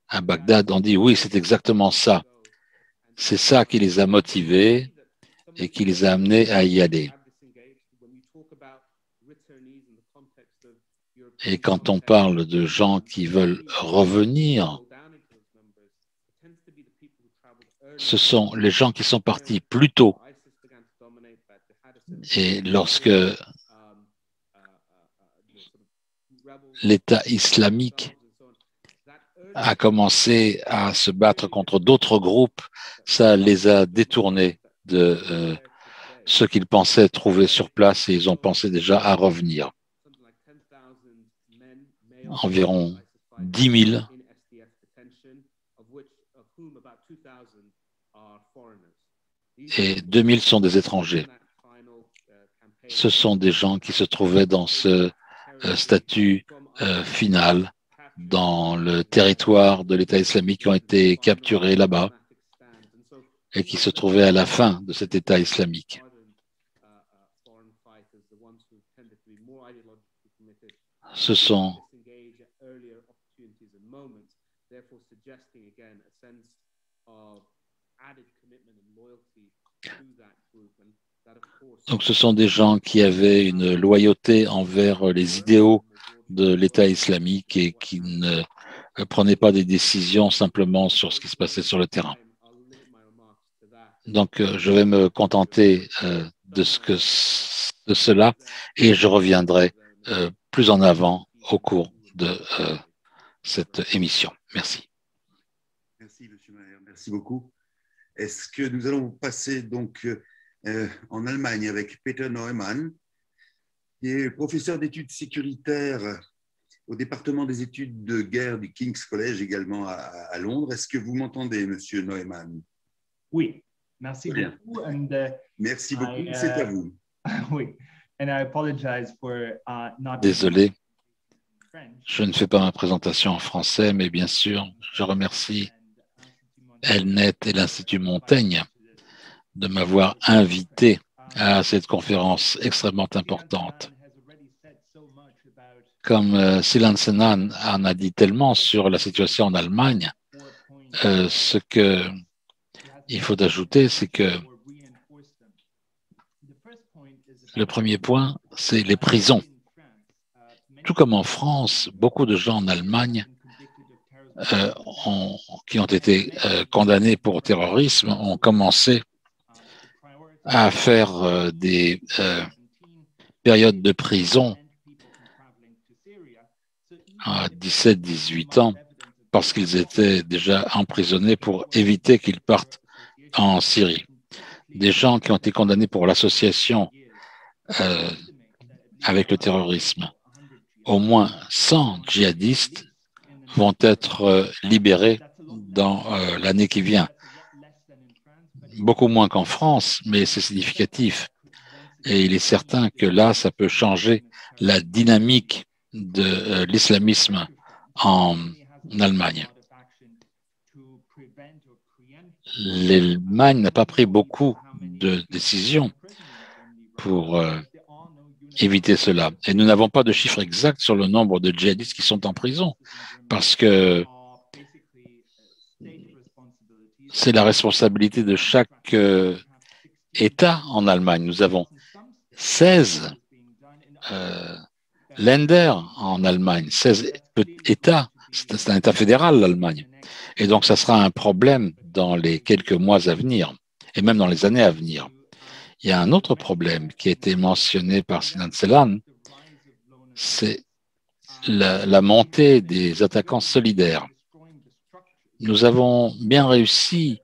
à Bagdad ont dit oui, c'est exactement ça. C'est ça qui les a motivés et qui les a amenés à y aller. Et quand on parle de gens qui veulent revenir, ce sont les gens qui sont partis plus tôt. Et lorsque l'État islamique a commencé à se battre contre d'autres groupes, ça les a détournés de ce qu'ils pensaient trouver sur place et ils ont pensé déjà à revenir. Environ 10 000, et 2 000 sont des étrangers. Ce sont des gens qui se trouvaient dans ce statut final dans le territoire de l'État islamique, qui ont été capturés là-bas et qui se trouvaient à la fin de cet État islamique. Ce sont des gens qui avaient une loyauté envers les idéaux de l'État islamique et qui ne prenaient pas des décisions simplement sur ce qui se passait sur le terrain. Donc, je vais me contenter de cela et je reviendrai plus en avant au cours de cette émission. Merci. Merci, M. Maher. Merci beaucoup. Est-ce que nous allons passer donc en Allemagne avec Peter Neumann, qui est professeur d'études sécuritaires au département des études de guerre du King's College, également à Londres. Est-ce que vous m'entendez, M. Neumann? Oui, merci beaucoup. Merci beaucoup, c'est à vous. Oui, and I apologize for not... Désolé, je ne fais pas ma présentation en français, mais bien sûr, je remercie Elnet et l'Institut Montaigne de m'avoir invité à cette conférence extrêmement importante. Comme Silan Senan en a dit tellement sur la situation en Allemagne, ce qu'il faut ajouter, c'est que le premier point, c'est les prisons. Tout comme en France, beaucoup de gens en Allemagne qui ont été condamnés pour terrorisme ont commencé à faire des périodes de prison à 17-18 ans parce qu'ils étaient déjà emprisonnés pour éviter qu'ils partent en Syrie. Des gens qui ont été condamnés pour l'association avec le terrorisme. Au moins 100 djihadistes vont être libérés dans l'année qui vient. Beaucoup moins qu'en France, mais c'est significatif. Et il est certain que là, ça peut changer la dynamique de l'islamisme en Allemagne. L'Allemagne n'a pas pris beaucoup de décisions pour éviter cela. Et nous n'avons pas de chiffre exact sur le nombre de djihadistes qui sont en prison, parce que c'est la responsabilité de chaque État en Allemagne. Nous avons 16 Länder en Allemagne, 16 États. C'est un État fédéral, l'Allemagne. Et donc, ça sera un problème dans les quelques mois à venir, et même dans les années à venir. Il y a un autre problème qui a été mentionné par Sinan Selan, c'est la montée des attaquants solidaires. Nous avons bien réussi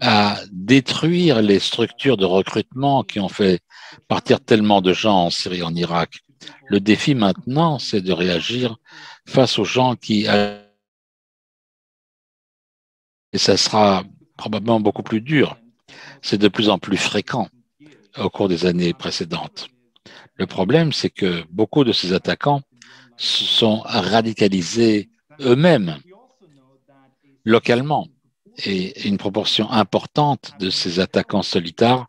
à détruire les structures de recrutement qui ont fait partir tellement de gens en Syrie et en Irak. Le défi maintenant, c'est de réagir face aux gens qui... Et ça sera probablement beaucoup plus dur. C'est de plus en plus fréquent au cours des années précédentes. Le problème, c'est que beaucoup de ces attaquants se sont radicalisés eux-mêmes, localement. Et une proportion importante de ces attaquants solitaires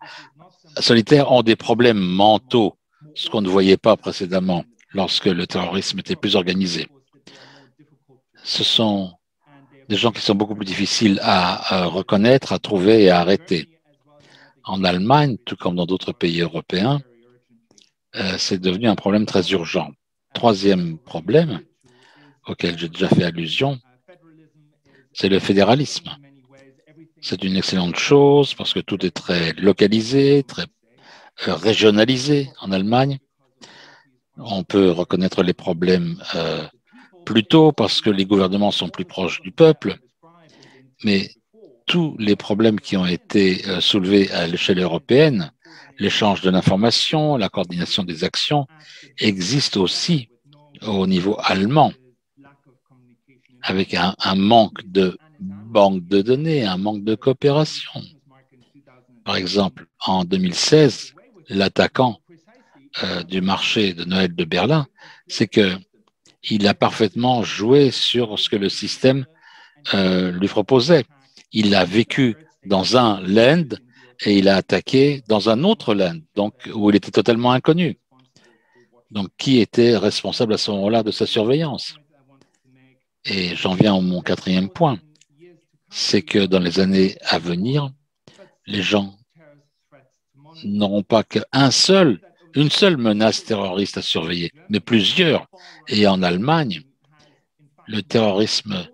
ont des problèmes mentaux, ce qu'on ne voyait pas précédemment lorsque le terrorisme était plus organisé. Ce sont des gens qui sont beaucoup plus difficiles à reconnaître, à trouver et à arrêter. En Allemagne, tout comme dans d'autres pays européens, c'est devenu un problème très urgent. troisième problème auquel j'ai déjà fait allusion, c'est le fédéralisme. C'est une excellente chose parce que tout est très localisé, très régionalisé en Allemagne. On peut reconnaître les problèmes plus tôt parce que les gouvernements sont plus proches du peuple, mais tous les problèmes qui ont été soulevés à l'échelle européenne, l'échange de l'information, la coordination des actions, existent aussi au niveau allemand, avec un manque de banques de données, un manque de coopération. Par exemple, en 2016, l'attaquant du marché de Noël de Berlin, c'est qu'il a parfaitement joué sur ce que le système lui proposait. Il a vécu dans un land et il a attaqué dans un autre land, donc où il était totalement inconnu. Donc, qui était responsable à ce moment-là de sa surveillance? Et j'en viens à mon quatrième point, c'est que dans les années à venir, les gens n'auront pas une seule menace terroriste à surveiller, mais plusieurs. Et en Allemagne, le terrorisme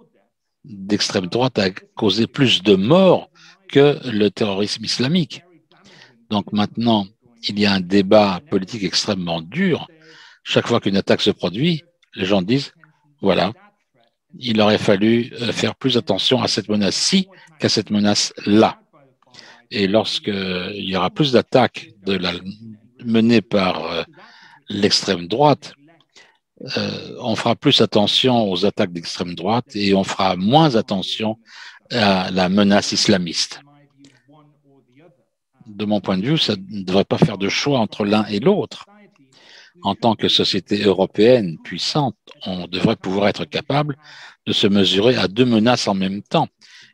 d'extrême droite a causé plus de morts que le terrorisme islamique. Donc maintenant, il y a un débat politique extrêmement dur. Chaque fois qu'une attaque se produit, les gens disent, voilà, il aurait fallu faire plus attention à cette menace-ci qu'à cette menace-là. Et lorsqu'il y aura plus d'attaques menées par l'extrême droite, on fera plus attention aux attaques d'extrême droite et on fera moins attention à la menace islamiste. De mon point de vue, ça ne devrait pas faire de choix entre l'un et l'autre. En tant que société européenne puissante, on devrait pouvoir être capable de se mesurer à deux menaces en même temps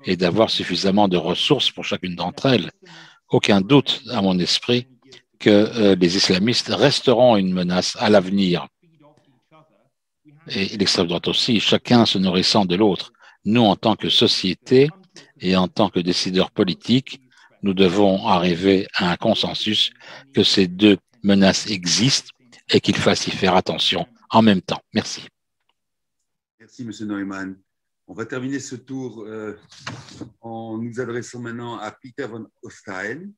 et d'avoir suffisamment de ressources pour chacune d'entre elles. Aucun doute à mon esprit que les islamistes resteront une menace à l'avenir. Et l'extrême droite aussi, chacun se nourrissant de l'autre. Nous, en tant que société et en tant que décideurs politiques, nous devons arriver à un consensus que ces deux menaces existent et qu'il fasse y faire attention en même temps. Merci. Merci, M. Neumann. On va terminer ce tour en nous adressant maintenant à Peter von Ostein,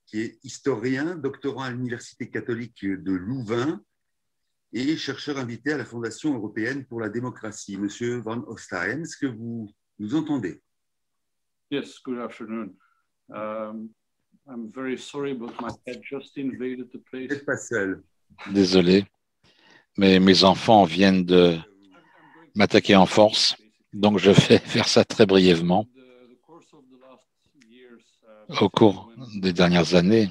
qui est historien, doctorant à l'Université catholique de Louvain et chercheur invité à la Fondation européenne pour la démocratie. Monsieur von Ostein, est-ce que vous nous entendez? Yes, good afternoon. I'm very sorry, but my pet just invaded the place. Vous n'êtes pas seul. Désolé, mais mes enfants viennent de m'attaquer en force, donc je vais faire ça très brièvement. Au cours des dernières années,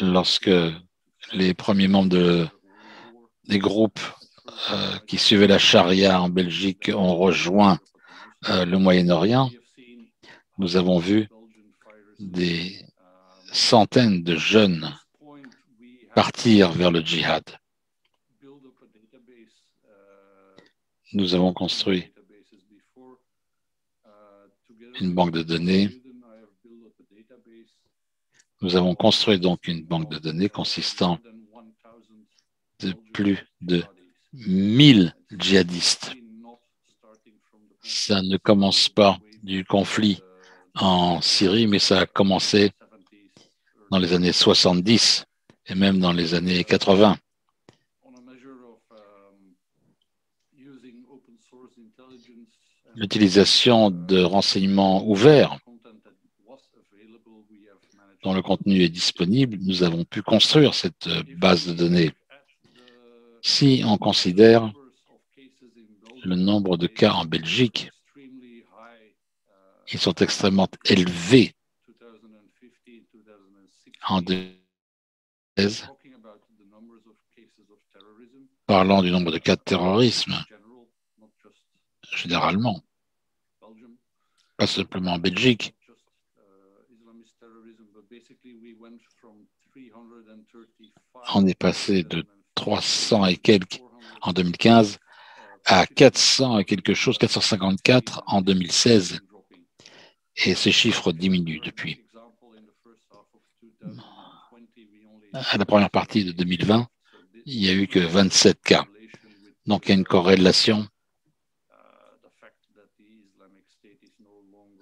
lorsque les premiers membres des groupes qui suivaient la charia en Belgique ont rejoint le Moyen-Orient, nous avons vu des centaines de jeunes partir vers le djihad. Nous avons construit une banque de données. Nous avons construit donc une banque de données consistant de plus de 1000 djihadistes. Ça ne commence pas du conflit en Syrie, mais ça a commencé dans les années 70 et même dans les années 80. L'utilisation de renseignements ouverts dont le contenu est disponible, nous avons pu construire cette base de données. Si on considère le nombre de cas en Belgique, ils sont extrêmement élevés. En 2016, parlant du nombre de cas de terrorisme, généralement, pas simplement en Belgique, on est passé de 300 et quelques en 2015 à 400 et quelque chose, 454 en 2016. Et ces chiffres diminuent depuis. À la première partie de 2020, il n'y a eu que 27 cas. Donc, il y a une corrélation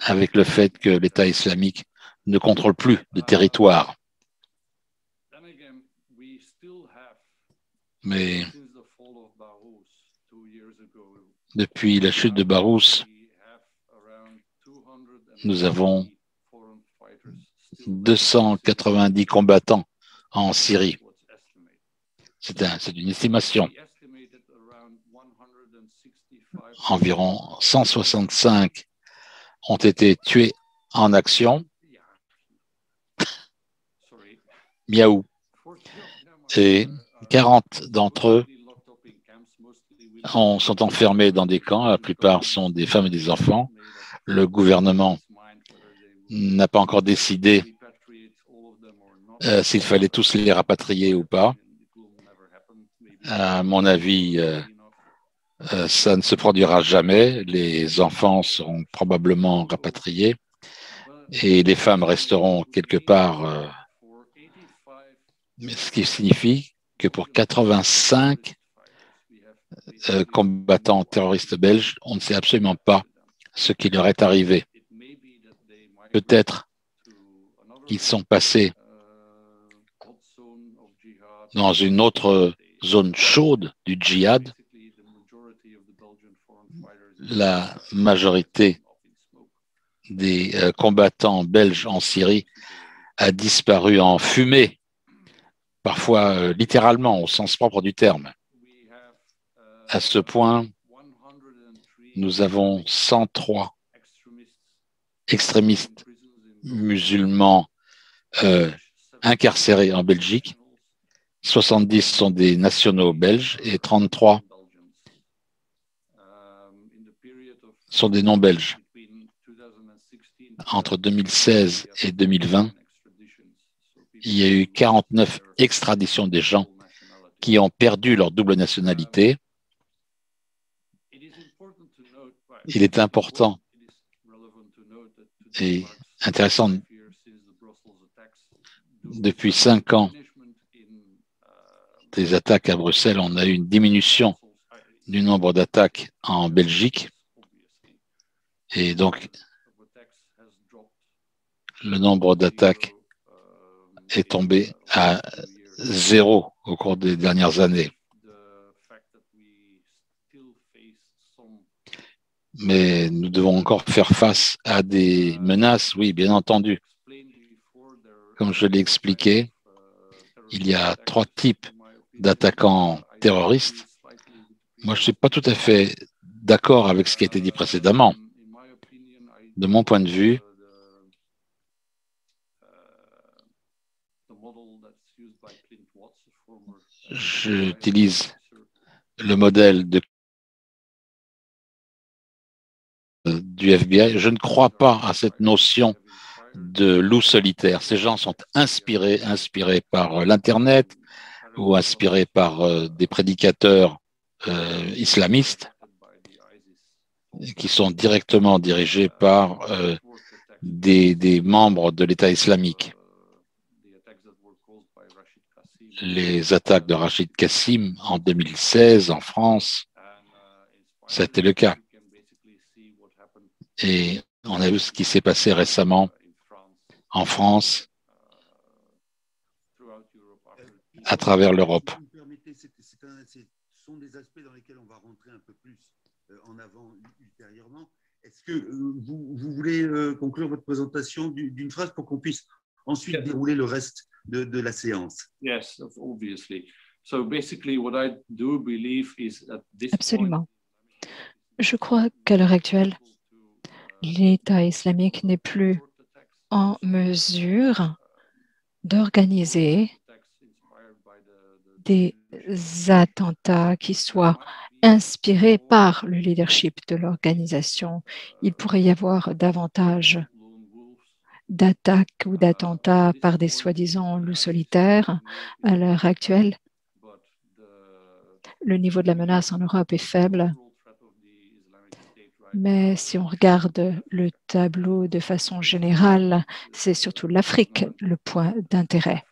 avec le fait que l'État islamique ne contrôle plus de territoire. Mais depuis la chute de Barousse, nous avons 290 combattants en Syrie. C'est une estimation. Environ 165 ont été tués en action. Miaou. Et 40 d'entre eux sont enfermés dans des camps. La plupart sont des femmes et des enfants. Le gouvernement n'a pas encore décidé s'il fallait tous les rapatrier ou pas. À mon avis, ça ne se produira jamais. Les enfants seront probablement rapatriés et les femmes resteront quelque part, ce qui signifie que pour 85 combattants terroristes belges, on ne sait absolument pas ce qui leur est arrivé. Peut-être qu'ils sont passés dans une autre zone chaude du djihad. La majorité des combattants belges en Syrie a disparu en fumée, parfois littéralement au sens propre du terme. À ce point, nous avons 103 extrémistes musulmans incarcérés en Belgique. 70 sont des nationaux belges et 33 sont des non-belges. Entre 2016 et 2020, il y a eu 49 extraditions des gens qui ont perdu leur double nationalité. Il est important et intéressant, depuis 5 ans, des attaques à Bruxelles, on a eu une diminution du nombre d'attaques en Belgique. Et donc, le nombre d'attaques est tombé à 0 au cours des dernières années. Mais nous devons encore faire face à des menaces, oui, bien entendu. Comme je l'ai expliqué, il y a 3 types d'attaquants terroristes. Moi, je ne suis pas tout à fait d'accord avec ce qui a été dit précédemment. De mon point de vue, j'utilise le modèle du FBI. Je ne crois pas à cette notion de loup solitaire. Ces gens sont inspirés par l'Internet ou inspirés par des prédicateurs islamistes qui sont directement dirigés par des membres de l'État islamique. Les attaques de Rachid Kassim en 2016 en France, c'était le cas. Et on a vu ce qui s'est passé récemment en France, à travers l'Europe. Ce sont des aspects dans lesquels on va rentrer un peu plus en avant ultérieurement. Est-ce que vous voulez conclure votre présentation d'une phrase pour qu'on puisse ensuite dérouler le reste de la séance? Yes, obviously. So basically, what I do believe is at this Absolument. Je crois qu'à l'heure actuelle, l'État islamique n'est plus en mesure d'organiser des attentats qui soient inspirés par le leadership de l'organisation. Il pourrait y avoir davantage d'attaques ou d'attentats par des soi-disant loups solitaires. À l'heure actuelle, le niveau de la menace en Europe est faible. Mais si on regarde le tableau de façon générale, c'est surtout l'Afrique le point d'intérêt.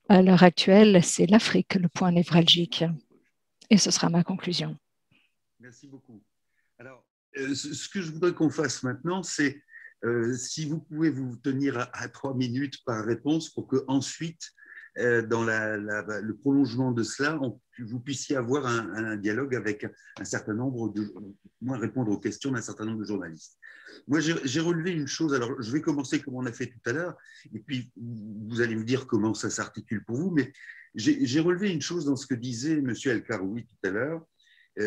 À l'heure actuelle, c'est l'Afrique le point névralgique. Et ce sera ma conclusion. Merci beaucoup. Alors, ce que je voudrais qu'on fasse maintenant, c'est si vous pouvez vous tenir à 3 minutes par réponse pour qu'ensuite, dans le prolongement de cela, vous puissiez avoir un dialogue avec un certain nombre de, moins répondre aux questions d'un certain nombre de journalistes. Moi, j'ai relevé une chose, alors je vais commencer comme on a fait tout à l'heure, et puis vous allez me dire comment ça s'articule pour vous, mais j'ai relevé une chose dans ce que disait M. El-Karoui tout à l'heure,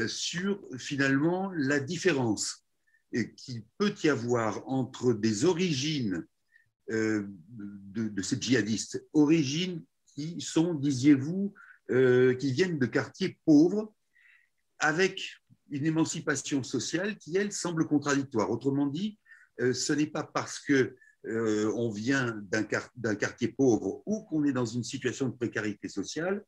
sur finalement la différence qu'il peut y avoir entre des origines de ces djihadistes, origines qui sont, disiez-vous, qui viennent de quartiers pauvres, avec une émancipation sociale qui, elle, semble contradictoire. Autrement dit, ce n'est pas parce que on vient d'un quartier pauvre ou qu'on est dans une situation de précarité sociale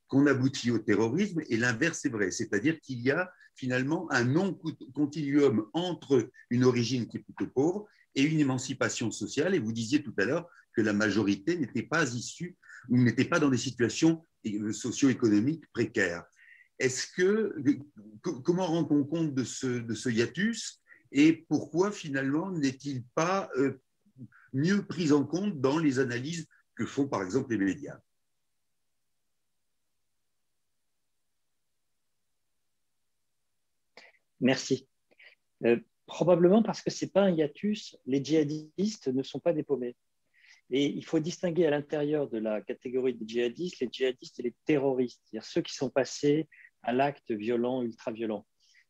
qu'on aboutit au terrorisme, et l'inverse est vrai, c'est-à-dire qu'il y a finalement un non-continuum entre une origine qui est plutôt pauvre et une émancipation sociale. Et vous disiez tout à l'heure que la majorité n'était pas issue ou n'était pas dans des situations socio-économiques précaires. Comment rend-on compte de ce hiatus, et pourquoi finalement n'est-il pas mieux pris en compte dans les analyses que font par exemple les médias? Merci. Probablement parce que ce n'est pas un hiatus, les djihadistes ne sont pas des paumés. Et il faut distinguer à l'intérieur de la catégorie des djihadistes, les djihadistes et les terroristes, c'est-à-dire ceux qui sont passés à l'acte violent, ultra-violent.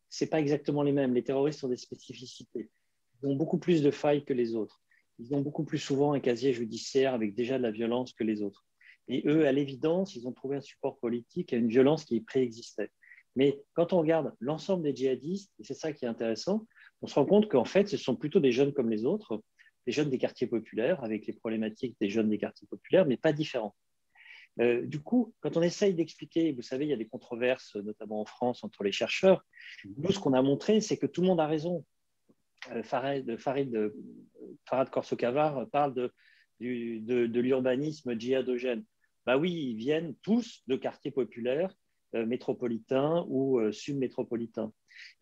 Ce n'est pas exactement les mêmes. Les terroristes ont des spécificités. Ils ont beaucoup plus de failles que les autres. Ils ont beaucoup plus souvent un casier judiciaire avec déjà de la violence que les autres. Et eux, à l'évidence, ils ont trouvé un support politique à une violence qui préexistait. Mais quand on regarde l'ensemble des djihadistes, et c'est ça qui est intéressant, on se rend compte qu'en fait, ce sont plutôt des jeunes comme les autres, des jeunes des quartiers populaires, avec les problématiques des jeunes des quartiers populaires, mais pas différents. Du coup, quand on essaye d'expliquer, vous savez, il y a des controverses, notamment en France, entre les chercheurs. Nous, ce qu'on a montré, c'est que tout le monde a raison. Farhad Khorsokavar parle de l'urbanisme djihadogène. Bah oui, ils viennent tous de quartiers populaires, métropolitains ou submétropolitains.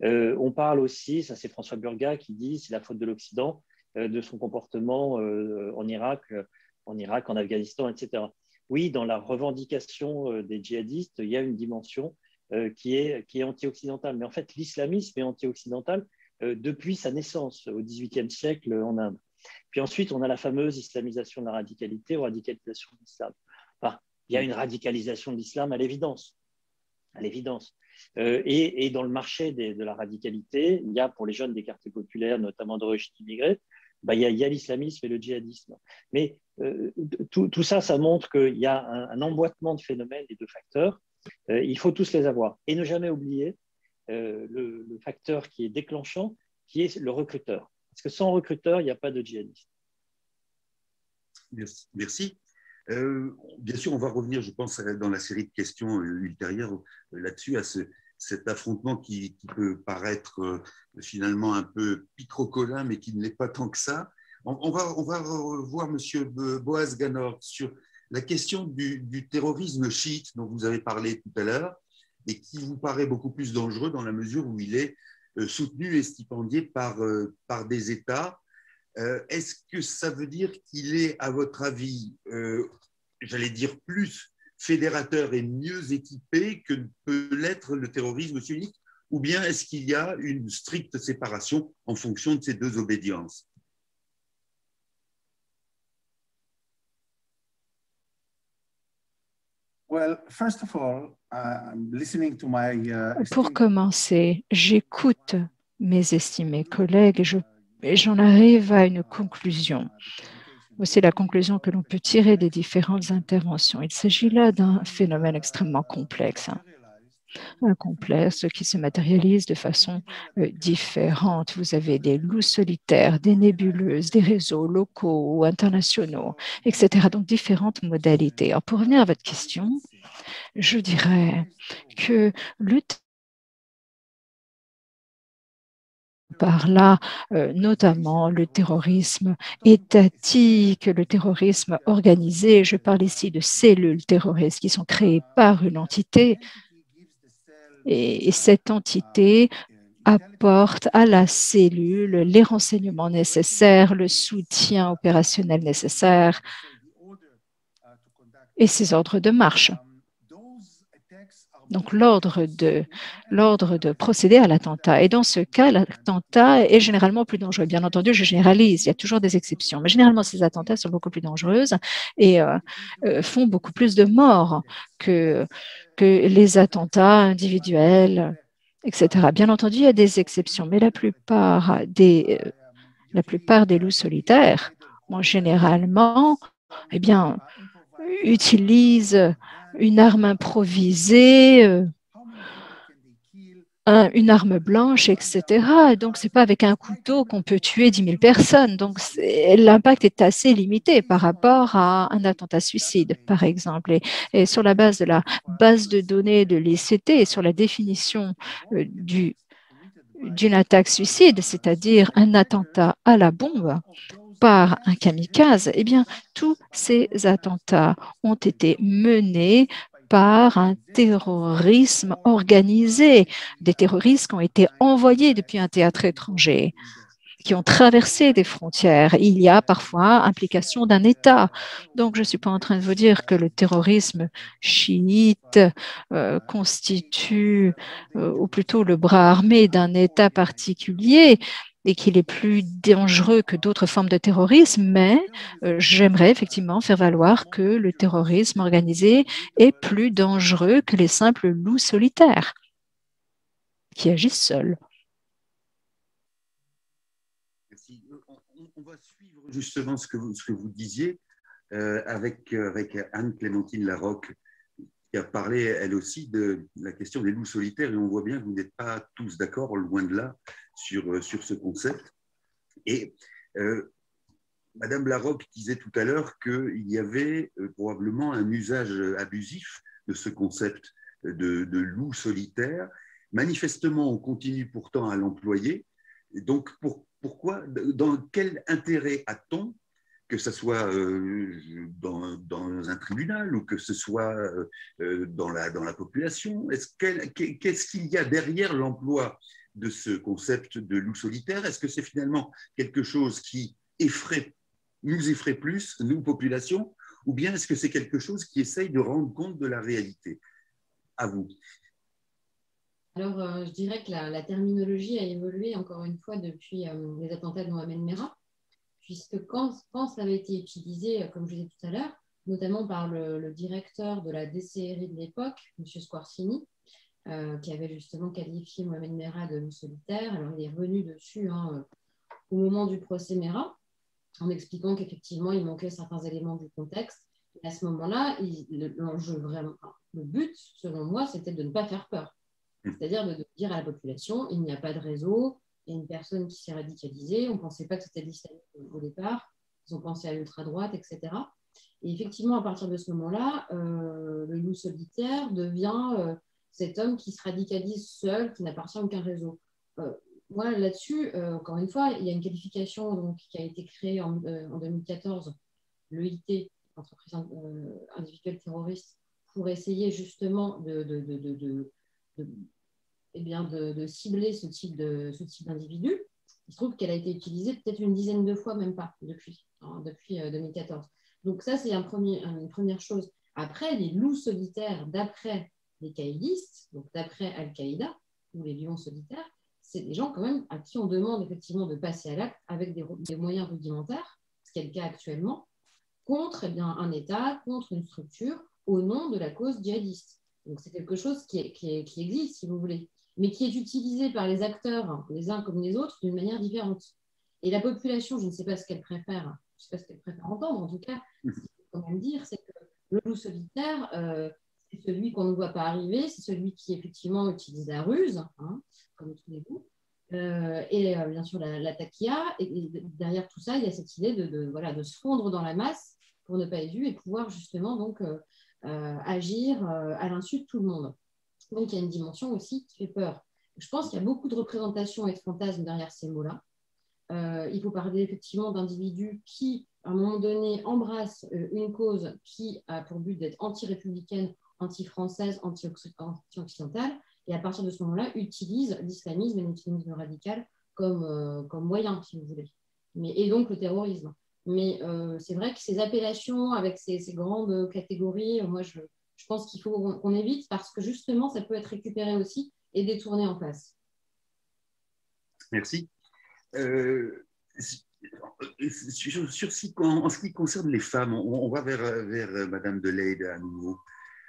On parle aussi, ça c'est François Burga qui dit, c'est la faute de l'Occident, de son comportement en Irak, en Afghanistan, etc. Oui, dans la revendication des djihadistes, il y a une dimension qui est anti-occidentale. Mais en fait, l'islamisme est anti-occidental depuis sa naissance au XVIIIe siècle en Inde. Puis ensuite, on a la fameuse islamisation de la radicalité ou radicalisation de l'islam. Enfin, il y a une radicalisation de l'islam à l'évidence. Et dans le marché de la radicalité, il y a pour les jeunes des quartiers populaires, notamment d'origine immigrée, il y a l'islamisme et le djihadisme. Mais tout ça, ça montre qu'il y a un emboîtement de phénomènes et de facteurs. Il faut tous les avoir. Et ne jamais oublier le facteur qui est déclenchant, qui est le recruteur. Parce que sans recruteur, il n'y a pas de djihadiste. Merci. Bien sûr, on va revenir, je pense, dans la série de questions ultérieures là-dessus, à cet affrontement qui peut paraître finalement un peu picrocolin, mais qui ne l'est pas tant que ça. On va voir M. Boaz Ganor sur la question du terrorisme chiite dont vous avez parlé tout à l'heure, et qui vous paraît beaucoup plus dangereux dans la mesure où il est soutenu et stipendié par des États. Est-ce que ça veut dire qu'il est, à votre avis, j'allais dire plus fédérateur et mieux équipé que peut l'être le terrorisme sunnite, ou bien est-ce qu'il y a une stricte séparation en fonction de ces deux obédiences? Pour commencer, j'écoute mes estimés collègues et j'en arrive à une conclusion. C'est la conclusion que l'on peut tirer des différentes interventions. Il s'agit là d'un phénomène extrêmement complexe, un complexe qui se matérialise de façon différente. Vous avez des loups solitaires, des nébuleuses, des réseaux locaux ou internationaux, etc. Donc, différentes modalités. Alors, pour revenir à votre question, je dirais que le par là notamment le terrorisme étatique, le terrorisme organisé. Je parle ici de cellules terroristes qui sont créées par une entité et cette entité apporte à la cellule les renseignements nécessaires, le soutien opérationnel nécessaire et ses ordres de marche. Donc, l'ordre de procéder à l'attentat. Et dans ce cas, l'attentat est généralement plus dangereux. Bien entendu, je généralise, il y a toujours des exceptions, mais généralement, ces attentats sont beaucoup plus dangereux et font beaucoup plus de morts que les attentats individuels, etc. Bien entendu, il y a des exceptions, mais la plupart des loups solitaires, généralement, eh bien, utilisent une arme improvisée, une arme blanche, etc. Donc, ce n'est pas avec un couteau qu'on peut tuer 10 000 personnes. Donc, l'impact est assez limité par rapport à un attentat suicide, par exemple. Et sur la base de la base de données de l'ICT et sur la définition d'une attaque suicide, c'est-à-dire un attentat à la bombe par un kamikaze, eh bien, tous ces attentats ont été menés par un terrorisme organisé, des terroristes qui ont été envoyés depuis un théâtre étranger, qui ont traversé des frontières. Il y a parfois implication d'un État. Donc, je ne suis pas en train de vous dire que le terrorisme chiite constitue, ou plutôt le bras armé d'un État particulier, et qu'il est plus dangereux que d'autres formes de terrorisme, mais j'aimerais effectivement faire valoir que le terrorisme organisé est plus dangereux que les simples loups solitaires qui agissent seuls. Merci. On va suivre justement ce que vous disiez avec Anne-Clémentine Larocque, qui a parlé, elle aussi, de la question des loups solitaires, et on voit bien que vous n'êtes pas tous d'accord, loin de là, sur ce concept. Et Madame Larocque disait tout à l'heure qu'il y avait probablement un usage abusif de ce concept de loup solitaire. Manifestement, on continue pourtant à l'employer. Donc, pourquoi, dans quel intérêt a-t-on, que ce soit dans un tribunal ou que ce soit dans la population, qu'est-ce qu'il y a derrière l'emploi de ce concept de loup solitaire? Est-ce que c'est finalement quelque chose qui nous effraie plus, nous, population, ou bien est-ce que c'est quelque chose qui essaye de rendre compte de la réalité? À vous. Alors, je dirais que la terminologie a évolué encore une fois depuis les attentats de Mohamed Merah, puisque quand ça avait été utilisé, comme je disais tout à l'heure, notamment par le directeur de la DCRI de l'époque, M. Squarcini, qui avait justement qualifié Mohamed Merah de loup solitaire. Alors, il est revenu dessus au moment du procès Merah, en expliquant qu'effectivement, il manquait certains éléments du contexte. Et à ce moment-là, le but, selon moi, c'était de ne pas faire peur. C'est-à-dire de dire à la population, il n'y a pas de réseau, il y a une personne qui s'est radicalisée, on ne pensait pas que c'était l'islamiste au départ, ils ont pensé à l'ultra-droite, etc. Et effectivement, à partir de ce moment-là, le loup solitaire devient cet homme qui se radicalise seul, qui n'appartient à aucun réseau. Moi, là-dessus, encore une fois, il y a une qualification donc, qui a été créée en 2014, l'EIT, entreprise individuelle terroriste, pour essayer justement de cibler ce type d'individu. Il se trouve qu'elle a été utilisée peut-être une dizaine de fois, même pas, depuis 2014. Donc ça, c'est une première chose. Après, les loups solitaires, d'après les caïdistes, donc d'après Al-Qaïda, ou les lions solitaires, c'est des gens quand même à qui on demande effectivement de passer à l'acte avec des moyens rudimentaires, ce qui est le cas actuellement, contre un État, contre une structure, au nom de la cause djihadiste. Donc c'est quelque chose qui existe, si vous voulez, mais qui est utilisé par les acteurs, les uns comme les autres, d'une manière différente. Et la population, je ne sais pas ce qu'elle préfère, entendre, en tout cas, ce qu'il faut quand même dire, c'est que le loup solitaire, c'est celui qu'on ne voit pas arriver, c'est celui qui effectivement utilise la ruse, comme tous les loups, et bien sûr la taquilla, et derrière tout ça, il y a cette idée de se fondre dans la masse pour ne pas être vu et pouvoir justement donc agir à l'insu de tout le monde. Donc il y a une dimension aussi qui fait peur. Je pense qu'il y a beaucoup de représentations et de fantasmes derrière ces mots-là. Il faut parler effectivement d'individus qui, à un moment donné, embrassent une cause qui a pour but d'être anti-républicaine, anti-française, anti-occidentale, et à partir de ce moment-là, utilisent l'islamisme et l'islamisme radical comme moyen, si vous voulez. Et donc le terrorisme. Mais c'est vrai que ces appellations avec ces grandes catégories, moi, je pense qu'il faut qu'on évite parce que justement, ça peut être récupéré aussi et détourné en face. Merci. En ce qui concerne les femmes, on va vers Madame de Leyde à nouveau.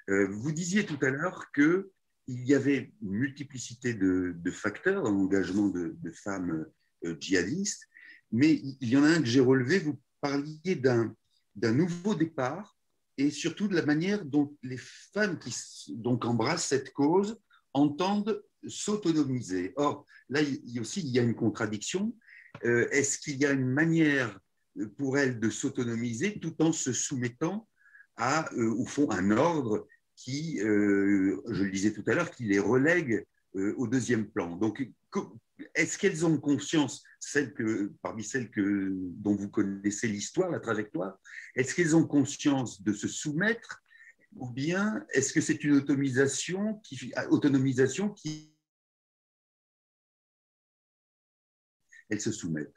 Vous disiez tout à l'heure qu'il y avait une multiplicité de facteurs dans l'engagement de femmes djihadistes, mais il y en a un que j'ai relevé, vous parliez d'un nouveau départ et surtout de la manière dont les femmes qui donc embrassent cette cause entendent s'autonomiser. Or, là il y a une contradiction. Est-ce qu'il y a une manière pour elles de s'autonomiser tout en se soumettant à, au fond, un ordre qui, je le disais tout à l'heure, qui les relègue au deuxième plan? Donc, est-ce qu'elles ont conscience, parmi celles dont vous connaissez l'histoire, la trajectoire, est-ce qu'elles ont conscience de se soumettre, ou bien est-ce que c'est une autonomisation qui elles se soumettent?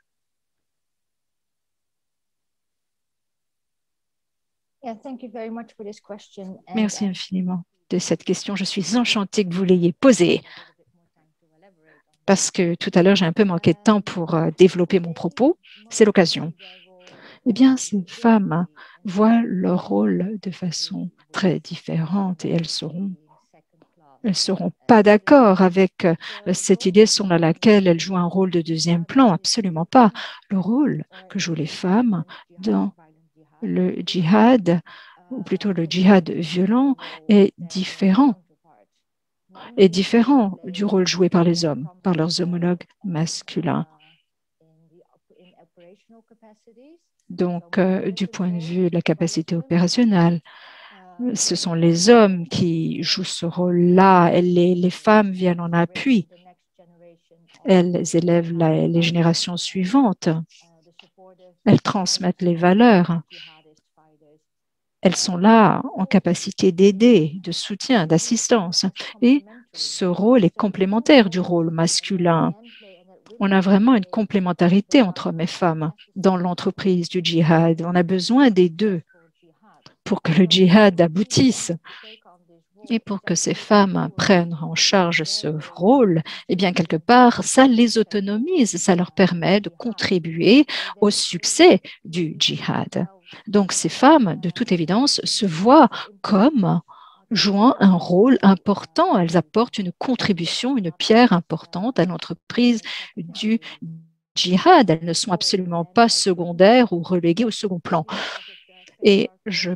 Merci infiniment de cette question. Je suis enchantée que vous l'ayez posée parce que tout à l'heure, j'ai un peu manqué de temps pour développer mon propos. C'est l'occasion. Eh bien, ces femmes voient leur rôle de façon très différente et elles seront pas d'accord avec cette idée selon laquelle elles jouent un rôle de deuxième plan. Absolument pas. Le rôle que jouent les femmes dans le djihad, ou plutôt le djihad violent, est différent du rôle joué par les hommes, par leurs homologues masculins. Donc, du point de vue de la capacité opérationnelle, ce sont les hommes qui jouent ce rôle-là et les femmes viennent en appui. Elles élèvent les générations suivantes. Elles transmettent les valeurs. Elles sont là en capacité d'aider, de soutien, d'assistance. Et ce rôle est complémentaire du rôle masculin. On a vraiment une complémentarité entre hommes et femmes dans l'entreprise du djihad. On a besoin des deux pour que le djihad aboutisse. Et pour que ces femmes prennent en charge ce rôle, eh bien, quelque part, ça les autonomise, ça leur permet de contribuer au succès du djihad. Donc, ces femmes, de toute évidence, se voient comme jouant un rôle important. Elles apportent une contribution, une pierre importante à l'entreprise du djihad. Elles ne sont absolument pas secondaires ou reléguées au second plan. Et je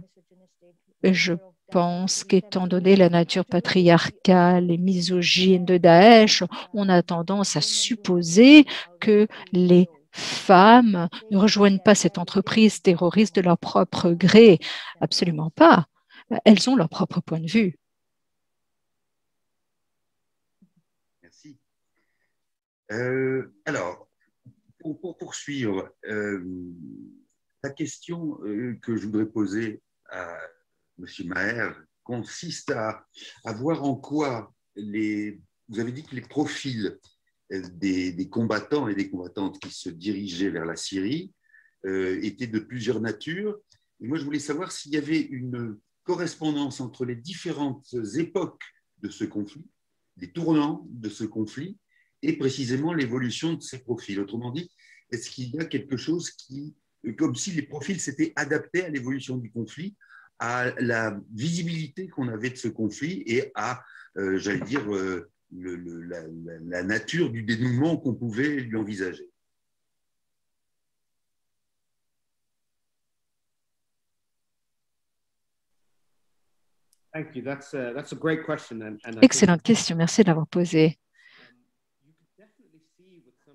pense qu'étant donné la nature patriarcale et misogyne de Daesh, on a tendance à supposer que les femmes ne rejoignent pas cette entreprise terroriste de leur propre gré. Absolument pas. Elles ont leur propre point de vue. Merci. Alors, pour poursuivre, la question que je voudrais poser à M. Maher consiste à voir en quoi vous avez dit que les profils des combattants et des combattantes qui se dirigeaient vers la Syrie étaient de plusieurs natures. Et moi, je voulais savoir s'il y avait une correspondance entre les différentes époques de ce conflit, les tournants de ce conflit, et précisément l'évolution de ces profils. Autrement dit, est-ce qu'il y a quelque chose comme si les profils s'étaient adaptés à l'évolution du conflit, à la visibilité qu'on avait de ce conflit et à, j'allais dire, la nature du dénouement qu'on pouvait lui envisager. Excellente question, merci de l'avoir posée.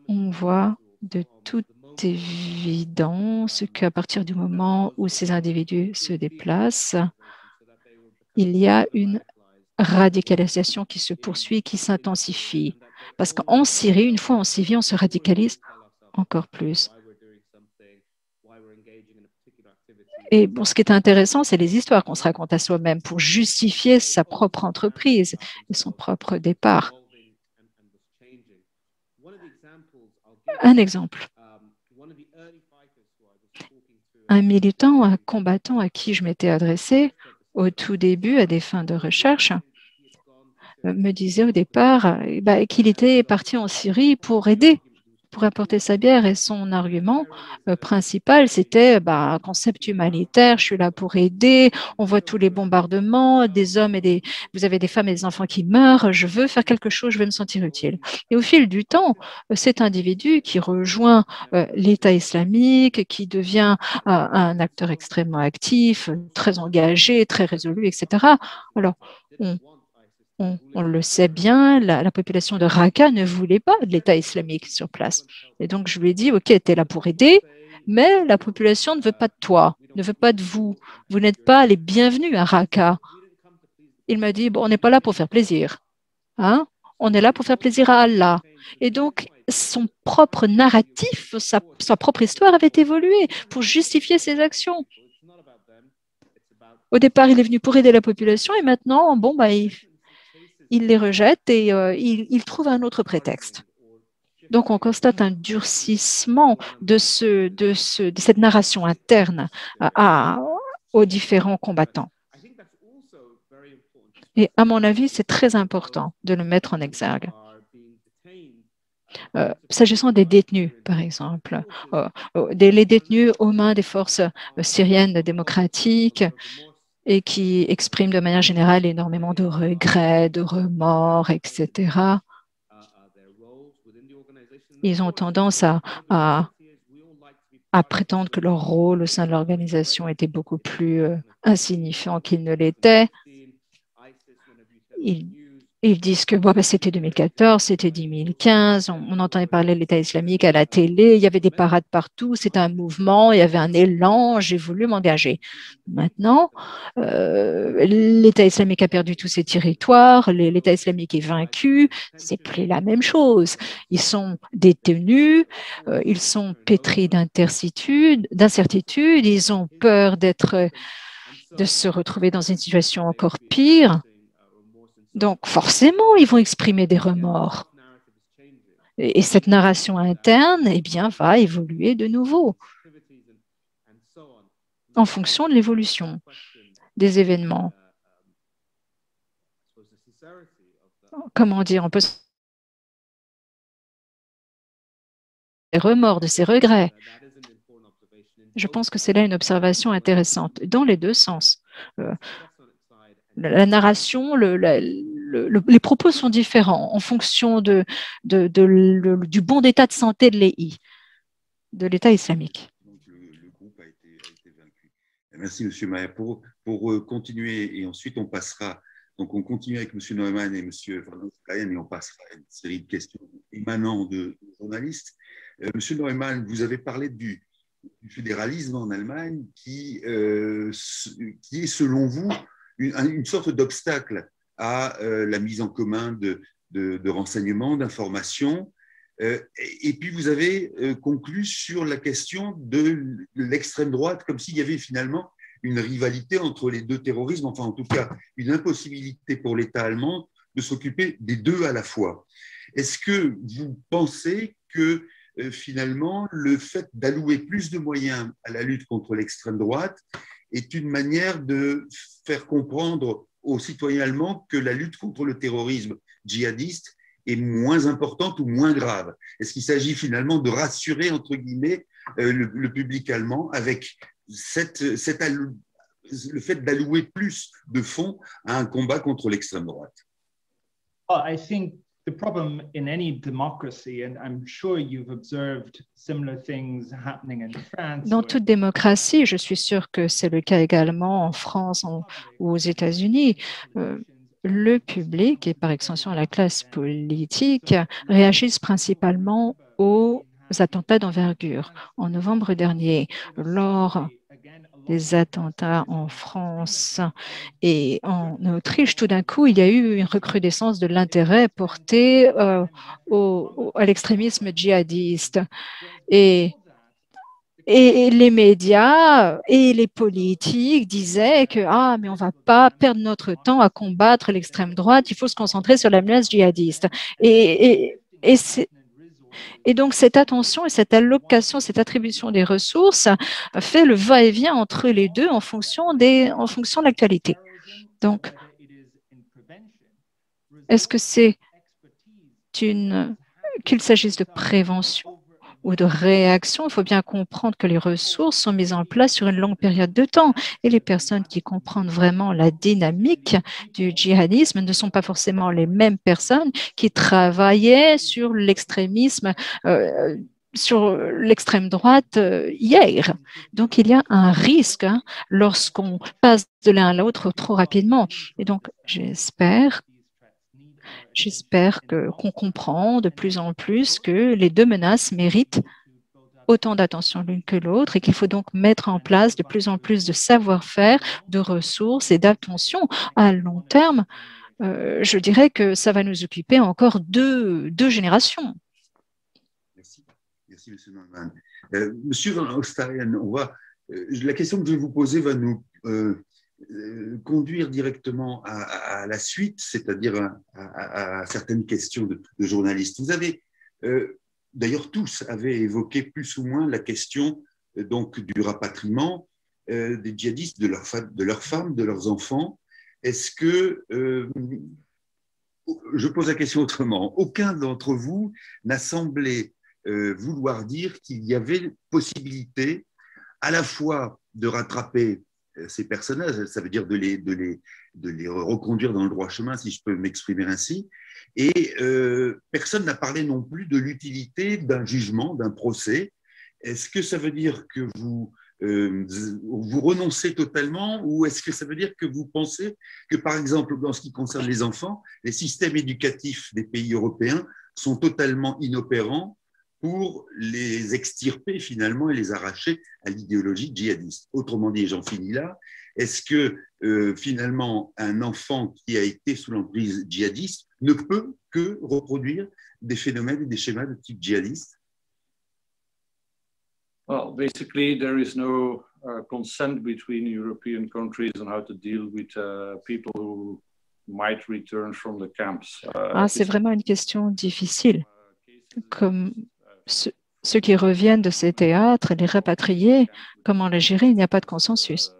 On voit de toute évidence qu'à partir du moment où ces individus se déplacent, il y a une radicalisation qui se poursuit, qui s'intensifie. Parce qu'en Syrie, une fois en Syrie, on se radicalise encore plus. Et bon, ce qui est intéressant, c'est les histoires qu'on se raconte à soi-même pour justifier sa propre entreprise et son propre départ. Un exemple. Un militant, un combattant à qui je m'étais adressée au tout début à des fins de recherche me disait au départ qu'il était parti en Syrie pour aider, pour apporter sa bière. Et son argument principal, c'était un concept humanitaire, je suis là pour aider, on voit tous les bombardements, des hommes et vous avez des femmes et des enfants qui meurent, je veux faire quelque chose, je veux me sentir utile. Et au fil du temps, cet individu qui rejoint l'État islamique, qui devient un acteur extrêmement actif, très engagé, très résolu, etc. Alors, on le sait bien, la population de Raqqa ne voulait pas de l'État islamique sur place. Et donc, je lui ai dit, OK, tu es là pour aider, mais la population ne veut pas de toi, ne veut pas de vous. Vous n'êtes pas les bienvenus à Raqqa. Il m'a dit, bon, on n'est pas là pour faire plaisir. Hein? On est là pour faire plaisir à Allah. Et donc, son propre narratif, sa propre histoire avait évolué pour justifier ses actions. Au départ, il est venu pour aider la population et maintenant, il les rejette et il trouve un autre prétexte. Donc, on constate un durcissement de cette narration interne aux différents combattants. Et à mon avis, c'est très important de le mettre en exergue. S'agissant des détenus, par exemple, les détenus aux mains des forces syriennes démocratiques, et qui expriment de manière générale énormément de regrets, de remords, etc. Ils ont tendance à prétendre que leur rôle au sein de l'organisation était beaucoup plus insignifiant qu'il ne l'était. Ils disent que c'était 2014, c'était 2015, on entendait parler de l'État islamique à la télé, il y avait des parades partout, c'était un mouvement, il y avait un élan, j'ai voulu m'engager. Maintenant, l'État islamique a perdu tous ses territoires, l'État islamique est vaincu, c'est plus la même chose. Ils sont détenus, ils sont pétris d'incertitude, ils ont peur de se retrouver dans une situation encore pire. Donc, forcément, ils vont exprimer des remords. Et cette narration interne, va évoluer de nouveau en fonction de l'évolution des événements. Comment dire, on peut des remords, de ses regrets. Je pense que c'est là une observation intéressante, dans les deux sens. La narration, les propos sont différents en fonction du bon état de santé de l'EI, de l'État islamique. Donc, le groupe a été vaincu. Merci, M. Maher. Pour continuer, et ensuite on passera, donc on continue avec M. Neumann et M. Van Oosterloo, et on passera à une série de questions émanant de journalistes. M. Neumann, vous avez parlé du fédéralisme en Allemagne qui est, selon vous, une sorte d'obstacle à la mise en commun de renseignements, d'informations. Et puis, vous avez conclu sur la question de l'extrême droite, comme s'il y avait finalement une rivalité entre les deux terrorismes, enfin, en tout cas, une impossibilité pour l'État allemand de s'occuper des deux à la fois. Est-ce que vous pensez que finalement, le fait d'allouer plus de moyens à la lutte contre l'extrême droite est une manière de faire comprendre aux citoyens allemands que la lutte contre le terrorisme djihadiste est moins importante ou moins grave? Est-ce qu'il s'agit finalement de rassurer, entre guillemets, le public allemand avec le fait d'allouer plus de fonds à un combat contre l'extrême droite? I think the problem in any democracy, and I'm sure you've observed similar things happening in France. Dans toute démocratie, je suis sûre que c'est le cas également en France ou aux États-Unis. Le public et par extension la classe politique réagissent principalement aux attentats d'envergure. En novembre dernier, lors les attentats en France et en Autriche, tout d'un coup, il y a eu une recrudescence de l'intérêt porté à l'extrémisme djihadiste. Et les médias et les politiques disaient que mais on ne va pas perdre notre temps à combattre l'extrême droite, il faut se concentrer sur la menace djihadiste. Et donc, cette attention et cette allocation, cette attribution des ressources fait le va-et-vient entre les deux en fonction de l'actualité. Donc, est-ce que c'est qu'il s'agisse de prévention ou de réaction? Il faut bien comprendre que les ressources sont mises en place sur une longue période de temps et les personnes qui comprennent vraiment la dynamique du djihadisme ne sont pas forcément les mêmes personnes qui travaillaient sur l'extrémisme, sur l'extrême droite hier. Donc, il y a un risque lorsqu'on passe de l'un à l'autre trop rapidement. Et donc, j'espère qu'on comprend de plus en plus que les deux menaces méritent autant d'attention l'une que l'autre et qu'il faut donc mettre en place de plus en plus de savoir-faire, de ressources et d'attention à long terme. Je dirais que ça va nous occuper encore deux générations. Merci, M. Neumann. Monsieur Van Ostarian, la question que je vais vous poser va nous conduire directement à la suite, c'est-à-dire à certaines questions de journalistes. Vous avez, d'ailleurs tous avaient évoqué plus ou moins la question donc, du rapatriement des djihadistes, de leurs femmes, de leurs enfants. Est-ce que, je pose la question autrement, aucun d'entre vous n'a semblé vouloir dire qu'il y avait possibilité à la fois de rattraper ces personnages, ça veut dire de les reconduire dans le droit chemin, si je peux m'exprimer ainsi. Et personne n'a parlé non plus de l'utilité d'un jugement, d'un procès. Est-ce que ça veut dire que vous renoncez totalement ou est-ce que ça veut dire que vous pensez que, par exemple, dans ce qui concerne les enfants, les systèmes éducatifs des pays européens sont totalement inopérants pour les extirper finalement et les arracher à l'idéologie djihadiste? Autrement dit, j'en finis là, est-ce que finalement un enfant qui a été sous l'emprise djihadiste ne peut que reproduire des phénomènes et des schémas de type djihadiste? Well, basically, there is no consent between European countries on how to deal with people who might return from the camps. C'est vraiment une question difficile. Comme ceux qui reviennent de ces théâtres, les rapatriés, comment les gérer? Il n'y a pas de consensus.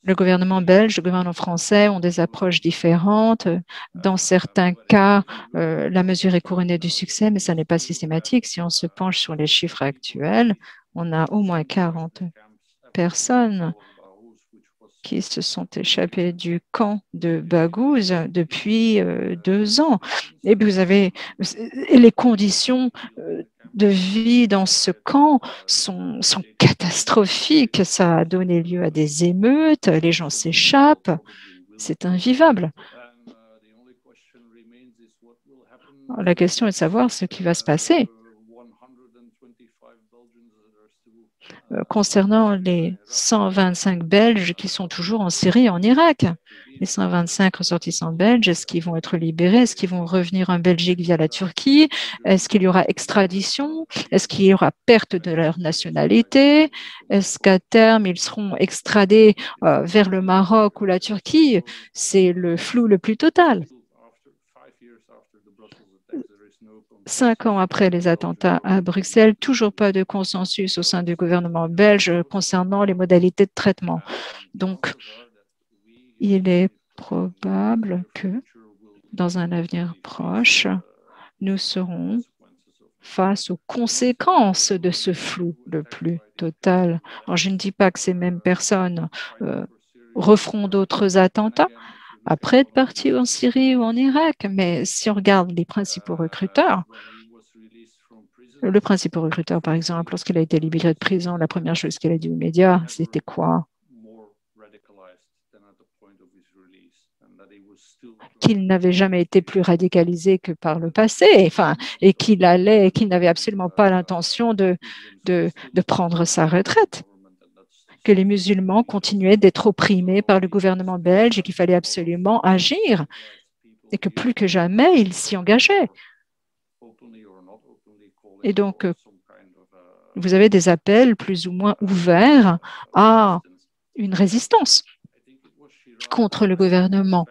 Le gouvernement belge, le gouvernement français ont des approches différentes. Dans certains cas, la mesure est couronnée du succès, mais ça n'est pas systématique. Si on se penche sur les chiffres actuels, on a au moins 40 personnes qui se sont échappées du camp de Baghouz depuis 2 ans. Et vous avez les conditions de vie dans ce camp sont catastrophiques. Ça a donné lieu à des émeutes, les gens s'échappent, c'est invivable. La question est de savoir ce qui va se passer. Concernant les 125 Belges qui sont toujours en Syrie et en Irak. Les 125 ressortissants belges, est-ce qu'ils vont être libérés? Est-ce qu'ils vont revenir en Belgique via la Turquie? Est-ce qu'il y aura extradition? Est-ce qu'il y aura perte de leur nationalité? Est-ce qu'à terme, ils seront extradés vers le Maroc ou la Turquie? C'est le flou le plus total. 5 ans après les attentats à Bruxelles, toujours pas de consensus au sein du gouvernement belge concernant les modalités de traitement. Donc, il est probable que, dans un avenir proche, nous serons face aux conséquences de ce flou le plus total. Alors, je ne dis pas que ces mêmes personnes referont d'autres attentats après être partis en Syrie ou en Irak, mais si on regarde les principaux recruteurs, le principal recruteur, par exemple, lorsqu'il a été libéré de prison, la première chose qu'il a dit aux médias, c'était quoi? qu'il n'avait jamais été plus radicalisé que par le passé, enfin, et qu'il n'avait absolument pas l'intention de prendre sa retraite, que les musulmans continuaient d'être opprimés par le gouvernement belge et qu'il fallait absolument agir, et que plus que jamais, il s'y engageait. Et donc, vous avez des appels plus ou moins ouverts à une résistance contre le gouvernement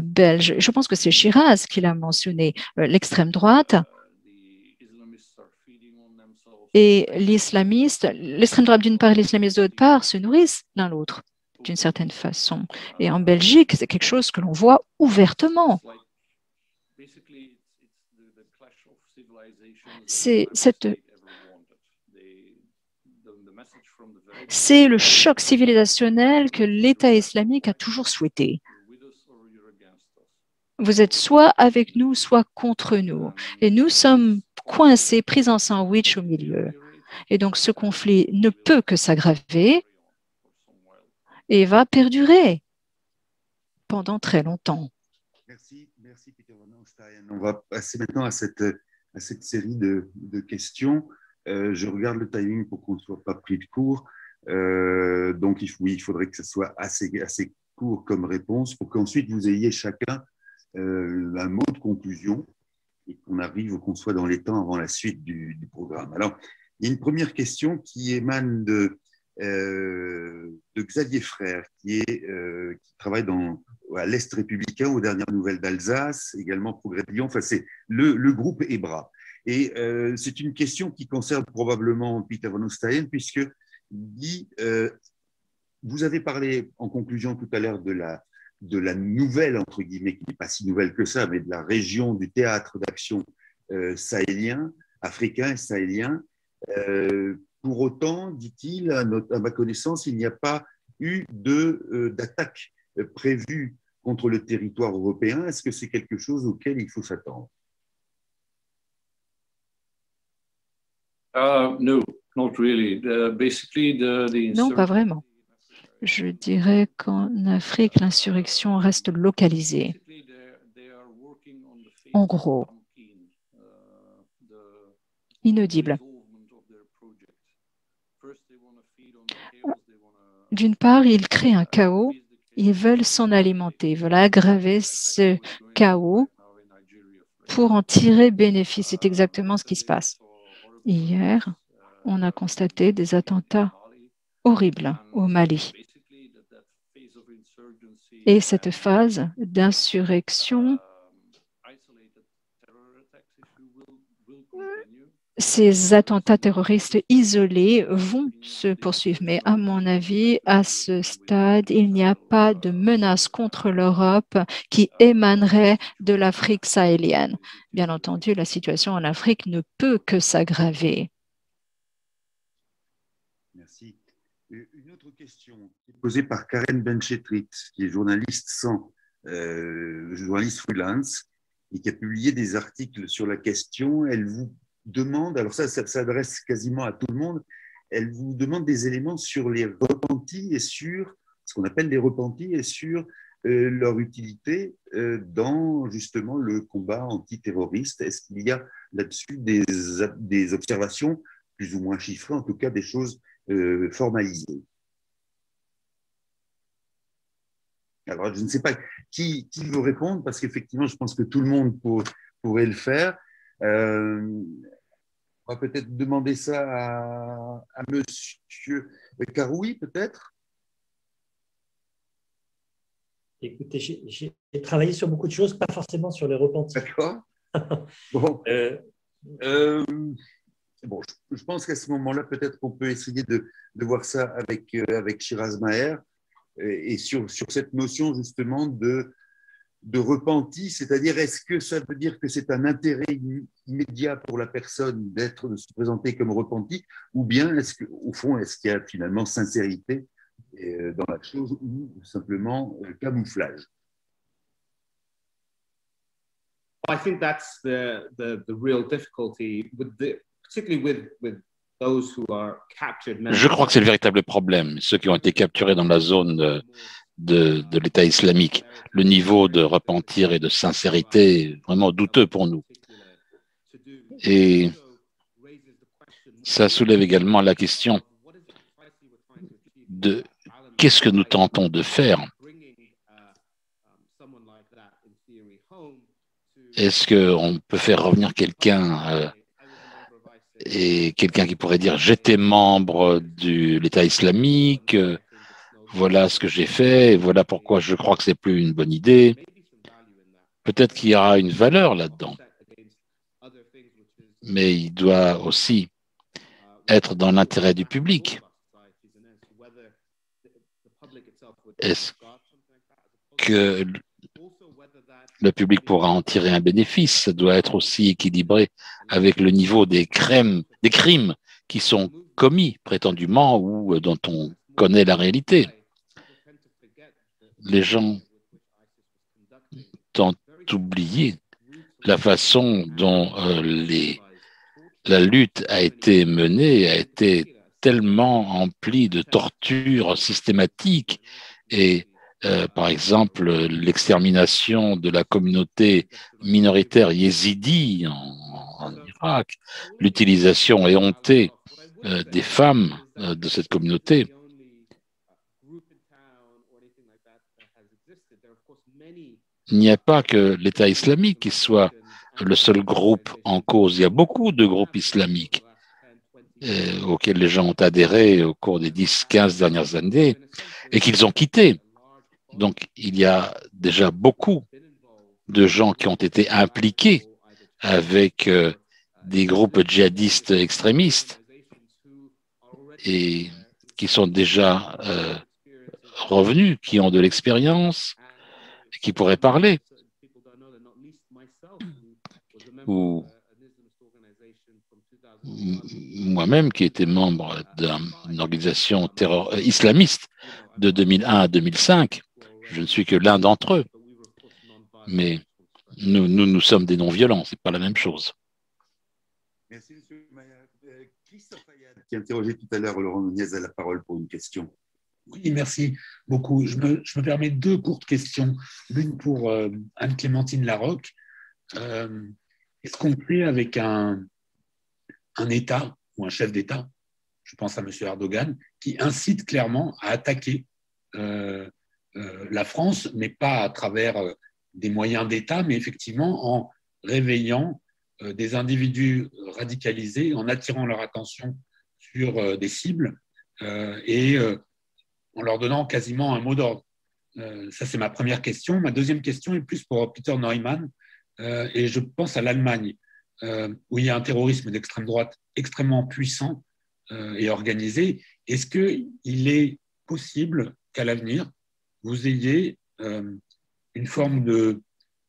belge. Je pense que c'est Shiraz qui l'a mentionné, l'extrême droite et l'extrême droite d'une part et l'islamiste d'autre part se nourrissent l'un l'autre d'une certaine façon. Et en Belgique, c'est quelque chose que l'on voit ouvertement. C'est le choc civilisationnel que l'État islamique a toujours souhaité. Vous êtes soit avec nous, soit contre nous. Et nous sommes coincés, pris en sandwich au milieu. Et donc, ce conflit ne peut que s'aggraver et va perdurer pendant très longtemps. Merci Peter Van Oosteyen. On va passer maintenant à cette série de questions. Je regarde le timing pour qu'on ne soit pas pris de court. Donc, il faudrait que ce soit assez court comme réponse pour qu'ensuite vous ayez chacun un mot de conclusion et qu'on soit dans les temps avant la suite du programme. Alors, il y a une première question qui émane de Xavier Frère, qui travaille à l'Est républicain, aux dernières nouvelles d'Alsace, également Progrès de Lyon. Enfin, c'est le groupe EBRA. Et c'est une question qui concerne probablement Peter Van Oosteyen, puisque dit, vous avez parlé en conclusion tout à l'heure de la nouvelle, entre guillemets, qui n'est pas si nouvelle que ça, mais de la région du théâtre d'action sahélien, africain et sahélien. Pour autant, dit-il, à ma connaissance, il n'y a pas eu d'attaque prévue contre le territoire européen. Est-ce que c'est quelque chose auquel il faut s'attendre? No, not really. Non, pas vraiment. Je dirais qu'en Afrique, l'insurrection reste localisée. En gros, inaudible. D'une part, ils créent un chaos, ils veulent s'en alimenter, ils veulent aggraver ce chaos pour en tirer bénéfice. C'est exactement ce qui se passe. Hier, on a constaté des attentats horribles au Mali. Et cette phase d'insurrection, ces attentats terroristes isolés vont se poursuivre. Mais à mon avis, à ce stade, il n'y a pas de menace contre l'Europe qui émanerait de l'Afrique sahélienne. Bien entendu, la situation en Afrique ne peut que s'aggraver. Merci. Une autre question posée par Karen Benchetrit, qui est journaliste journaliste freelance et qui a publié des articles sur la question. Elle vous demande, alors ça s'adresse quasiment à tout le monde, elle vous demande des éléments sur les repentis et sur ce qu'on appelle les repentis et sur leur utilité dans justement le combat antiterroriste. Est-ce qu'il y a là-dessus des observations plus ou moins chiffrées, en tout cas des choses formalisées? Alors, je ne sais pas qui veut répondre, parce qu'effectivement, je pense que tout le monde pourrait le faire. On va peut-être demander ça à Monsieur Karoui, peut-être. Écoutez, j'ai travaillé sur beaucoup de choses, pas forcément sur les repentis. D'accord. Bon. Bon, je pense qu'à ce moment-là, peut-être qu'on peut essayer de voir ça avec Shiraz Maher et sur cette notion justement de repenti, c'est-à-dire est-ce que ça veut dire que c'est un intérêt immédiat pour la personne de se présenter comme repenti, ou bien au fond, est-ce qu'il y a finalement sincérité dans la chose ou simplement camouflage? I think that's the real difficulty, particularly with those who are captured now. Je crois que c'est le véritable problème. Ceux qui ont été capturés dans la zone de l'État islamique. Le niveau de repentir et de sincérité est vraiment douteux pour nous. Et ça soulève également la question de qu'est-ce que nous tentons de faire. Est-ce qu'on peut faire revenir quelqu'un et quelqu'un qui pourrait dire « j'étais membre de l'État islamique, voilà ce que j'ai fait, et voilà pourquoi je crois que c'est plus une bonne idée ». Peut-être qu'il y aura une valeur là-dedans, mais il doit aussi être dans l'intérêt du public. Est-ce que le public pourra en tirer un bénéfice? Ça doit être aussi équilibré avec le niveau des crimes qui sont commis prétendument ou dont on connaît la réalité. Les gens tentent d'oublier la façon dont la lutte a été menée, a été tellement emplie de tortures systématiques et par exemple, l'extermination de la communauté minoritaire yézidi en Irak, l'utilisation éhontée des femmes de cette communauté. Il n'y a pas que l'État islamique qui soit le seul groupe en cause. Il y a beaucoup de groupes islamiques auxquels les gens ont adhéré au cours des 10-15 dernières années et qu'ils ont quittés. Donc, il y a déjà beaucoup de gens qui ont été impliqués avec des groupes djihadistes extrémistes et qui sont déjà revenus, qui ont de l'expérience, qui pourraient parler. Ou moi-même, qui étais membre d'une organisation islamiste de 2001 à 2005, je ne suis que l'un d'entre eux, mais nous sommes des non-violents, ce n'est pas la même chose. Merci, M. Maillard. Christophe Ayad, qui interrogeait tout à l'heure Laurent Nunez, a la parole pour une question. Oui, merci beaucoup. Je me permets deux courtes questions. L'une pour Anne-Clémentine Larocque. Est-ce qu'on fait avec un État ou un chef d'État, je pense à M. Erdogan, qui incite clairement à attaquer la France, mais pas à travers des moyens d'État, mais effectivement en réveillant des individus radicalisés, en attirant leur attention sur des cibles et en leur donnant quasiment un mot d'ordre. Ça, c'est ma première question. Ma deuxième question est plus pour Peter Neumann, et je pense à l'Allemagne, où il y a un terrorisme d'extrême droite extrêmement puissant et organisé. Est-ce qu'il est possible qu'à l'avenir, vous ayez une forme de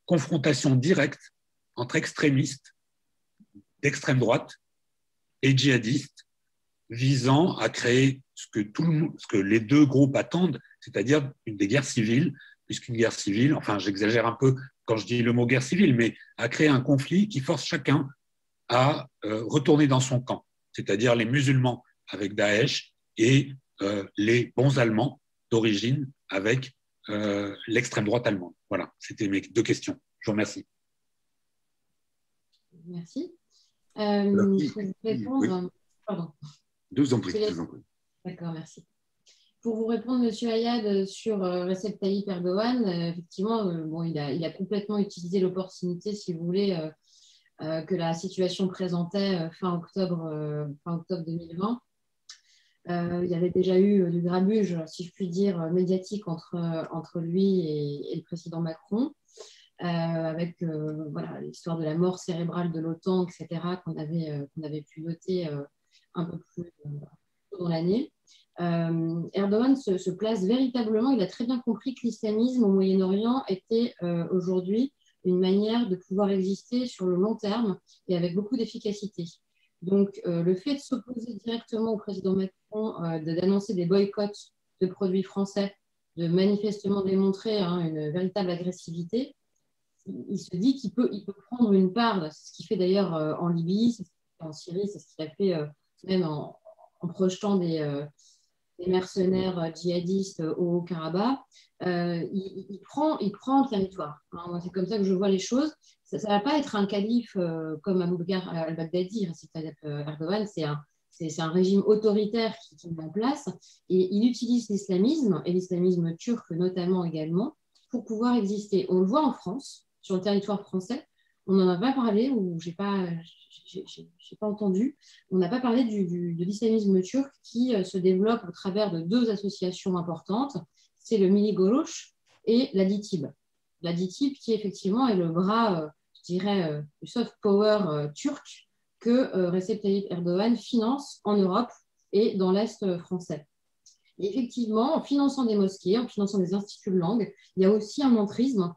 confrontation directe entre extrémistes d'extrême droite et djihadistes visant à créer ce que les deux groupes attendent, c'est-à-dire des guerres civiles, puisqu'une guerre civile, enfin j'exagère un peu quand je dis le mot guerre civile, mais à créer un conflit qui force chacun à retourner dans son camp, c'est-à-dire les musulmans avec Daesh et les bons Allemands d'origine avec l'extrême droite allemande. Voilà, c'était mes deux questions. Je vous remercie. Merci. Je vais répondre. Oui. Pardon. Je vous en prie. D'accord, merci. Pour vous répondre, M. Ayad, sur Recep Tayyip Erdogan, effectivement, bon, il a complètement utilisé l'opportunité, si vous voulez, que la situation présentait fin octobre 2020. Il y avait déjà eu du grabuge, si je puis dire, médiatique entre lui et le président Macron, avec voilà, l'histoire de la mort cérébrale de l'OTAN, etc., qu'on avait pu noter un peu plus tôt dans l'année. Erdogan se place véritablement, il a très bien compris que l'islamisme au Moyen-Orient était aujourd'hui une manière de pouvoir exister sur le long terme et avec beaucoup d'efficacité. Donc, le fait de s'opposer directement au président Macron, d'annoncer des boycotts de produits français, de manifestement démontrer une véritable agressivité, il se dit qu'il peut prendre une part, c'est ce qu'il fait d'ailleurs en Libye, c'est ce qu'il fait en Syrie, c'est ce qu'il a fait même en projetant des mercenaires djihadistes au Haut-Karabakh, il prend le territoire. Hein. C'est comme ça que je vois les choses. Ça ne va pas être un calife comme Abu Bakr al-Baghdadi, Recep Tayyip Erdogan, c'est un régime autoritaire qui met en place et il utilise l'islamisme et l'islamisme turc notamment également pour pouvoir exister. On le voit en France, sur le territoire français, on n'en a pas parlé ou j'ai pas entendu, on n'a pas parlé de l'islamisme turc qui se développe au travers de deux associations importantes, c'est le Milli Görüş et la DİTİB. La DİTİB qui effectivement est le bras, je dirais, du soft power turc que Recep Tayyip Erdogan finance en Europe et dans l'Est français. Et effectivement, en finançant des mosquées, en finançant des instituts de langue, il y a aussi un entrisme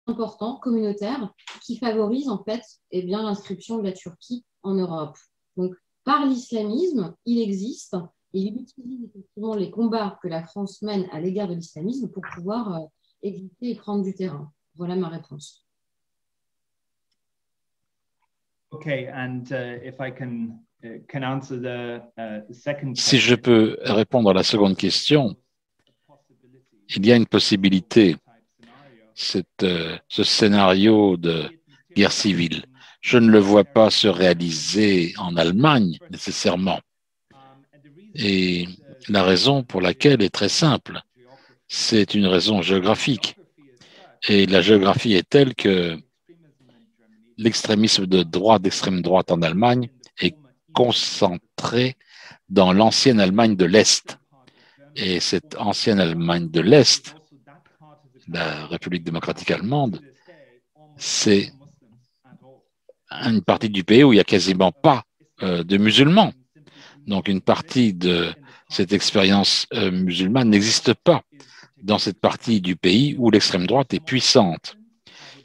important, communautaire, qui favorise en fait l'inscription de la Turquie en Europe. Donc, par l'islamisme, il existe et il utilise effectivement les combats que la France mène à l'égard de l'islamisme pour pouvoir exister et prendre du terrain. Voilà ma réponse. Okay, and if I can answer the second question. Si je peux répondre à la seconde question, il y a une possibilité, ce scénario de guerre civile. Je ne le vois pas se réaliser en Allemagne nécessairement. Et la raison pour laquelle est très simple. C'est une raison géographique. Et la géographie est telle que l'extrémisme d'extrême droite en Allemagne est concentré dans l'ancienne Allemagne de l'Est. Et cette ancienne Allemagne de l'Est, la République démocratique allemande, c'est une partie du pays où il n'y a quasiment pas de musulmans. Donc une partie de cette expérience musulmane n'existe pas dans cette partie du pays où l'extrême droite est puissante.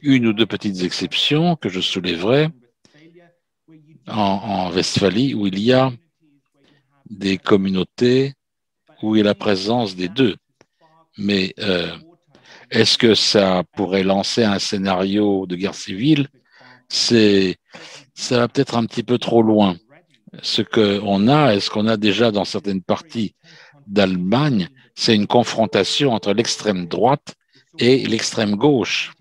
Une ou deux petites exceptions que je soulèverai en Westphalie, où il y a des communautés où il y a la présence des deux. Mais est-ce que ça pourrait lancer un scénario de guerre civile? Ça va peut-être un petit peu trop loin. Ce qu'on a déjà dans certaines parties d'Allemagne, c'est une confrontation entre l'extrême droite et l'extrême gauche.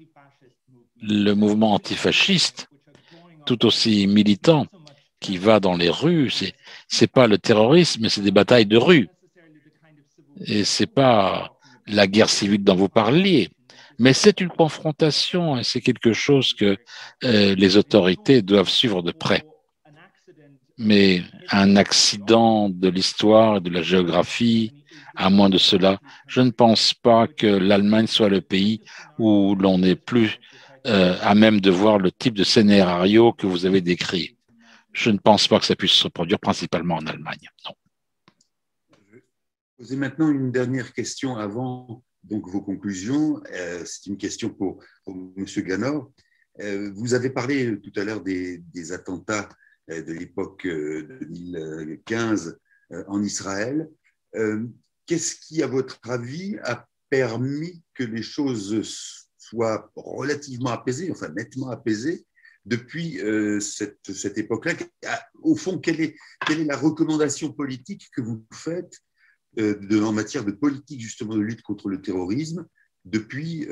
Le mouvement antifasciste, tout aussi militant, qui va dans les rues, c'est pas le terrorisme, mais c'est des batailles de rue. Et c'est pas la guerre civile dont vous parliez, mais c'est une confrontation et c'est quelque chose que les autorités doivent suivre de près. Mais un accident de l'histoire et de la géographie, à moins de cela, je ne pense pas que l'Allemagne soit le pays où l'on est plus à même de voir le type de scénario que vous avez décrit. Je ne pense pas que ça puisse se produire principalement en Allemagne. Non. Je vais poser maintenant une dernière question avant donc, vos conclusions. C'est une question pour M. Ganor. Vous avez parlé tout à l'heure des attentats de l'époque 2015 en Israël. Qu'est-ce qui, à votre avis, a permis que les choses soient relativement apaisées, enfin nettement apaisées, depuis cette époque-là? Au fond, quelle est la recommandation politique que vous faites en matière de politique justement de lutte contre le terrorisme depuis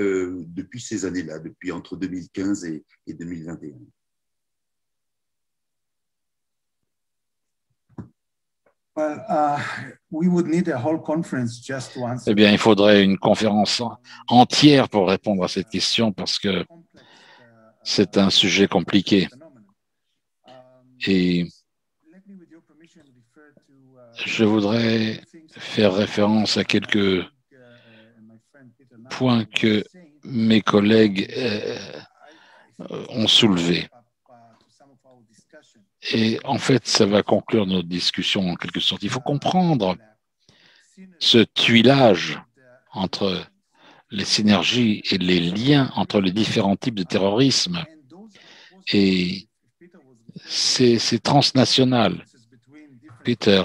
ces années-là, depuis entre 2015 et 2021? Eh bien, il faudrait une conférence entière pour répondre à cette question parce que c'est un sujet compliqué. Et je voudrais faire référence à quelques points que mes collègues ont soulevés. Et en fait, ça va conclure notre discussion en quelque sorte. Il faut comprendre ce tuilage entre les synergies et les liens entre les différents types de terrorisme. Et c'est transnational. Peter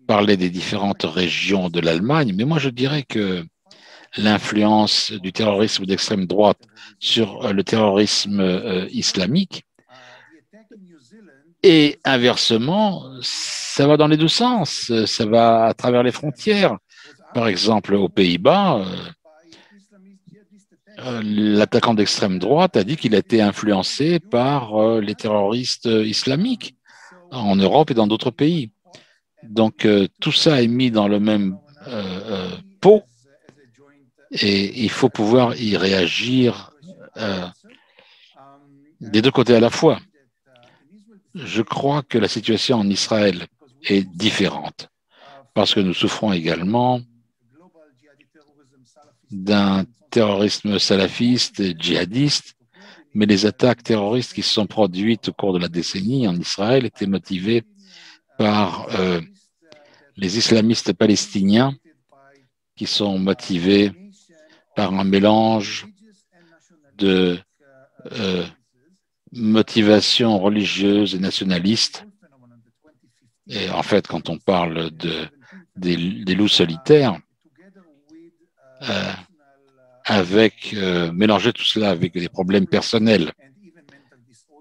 parlait des différentes régions de l'Allemagne, mais moi je dirais que l'influence du terrorisme d'extrême droite sur le terrorisme islamique Et inversement, ça va dans les deux sens, ça va à travers les frontières. Par exemple, aux Pays-Bas, l'attaquant d'extrême droite a dit qu'il a été influencé par les terroristes islamiques en Europe et dans d'autres pays. Donc, tout ça est mis dans le même pot et il faut pouvoir y réagir des deux côtés à la fois. Je crois que la situation en Israël est différente parce que nous souffrons également d'un terrorisme salafiste et djihadiste, mais les attaques terroristes qui se sont produites au cours de la décennie en Israël étaient motivées par les islamistes palestiniens qui sont motivés par un mélange de motivations religieuses et nationalistes. Et en fait, quand on parle des loups solitaires, mélanger tout cela avec des problèmes personnels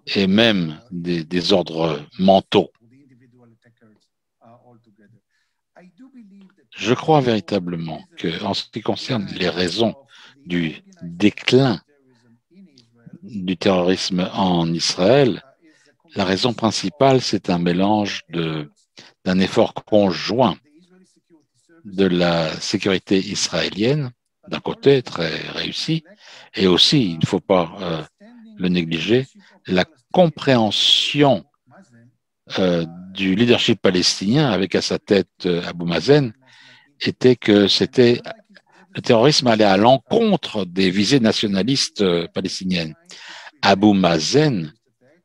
et même des ordres mentaux. Je crois véritablement qu'en ce qui concerne les raisons du déclin du terrorisme en Israël, la raison principale, c'est un mélange d'un effort conjoint de la sécurité israélienne, d'un côté très réussi, et aussi, il ne faut pas le négliger, la compréhension du leadership palestinien avec à sa tête Abou Mazen était que le terrorisme allait à l'encontre des visées nationalistes palestiniennes. Abou Mazen,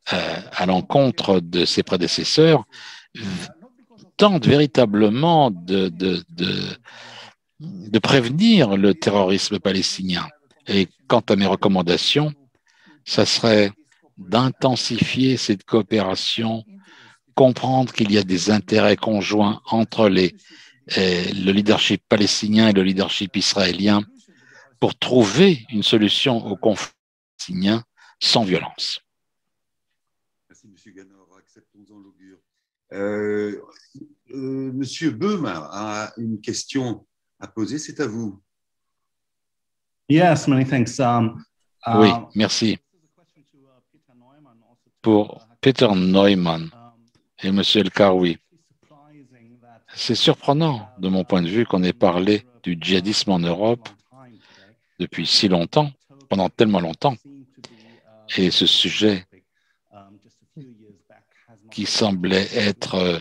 à l'encontre de ses prédécesseurs, tente véritablement de prévenir le terrorisme palestinien. Et quant à mes recommandations, ça serait d'intensifier cette coopération, comprendre qu'il y a des intérêts conjoints entre le leadership palestinien et le leadership israélien pour trouver une solution au conflit palestinien sans violence. Merci, M. Ganor. Acceptons-en l'augure. Monsieur Böhm a une question à poser. C'est à vous. Yes, many thanks. Oui, merci. Pour Peter Neumann et M. El Karoui, c'est surprenant, de mon point de vue, qu'on ait parlé du djihadisme en Europe depuis si longtemps, pendant tellement longtemps. Et ce sujet qui semblait être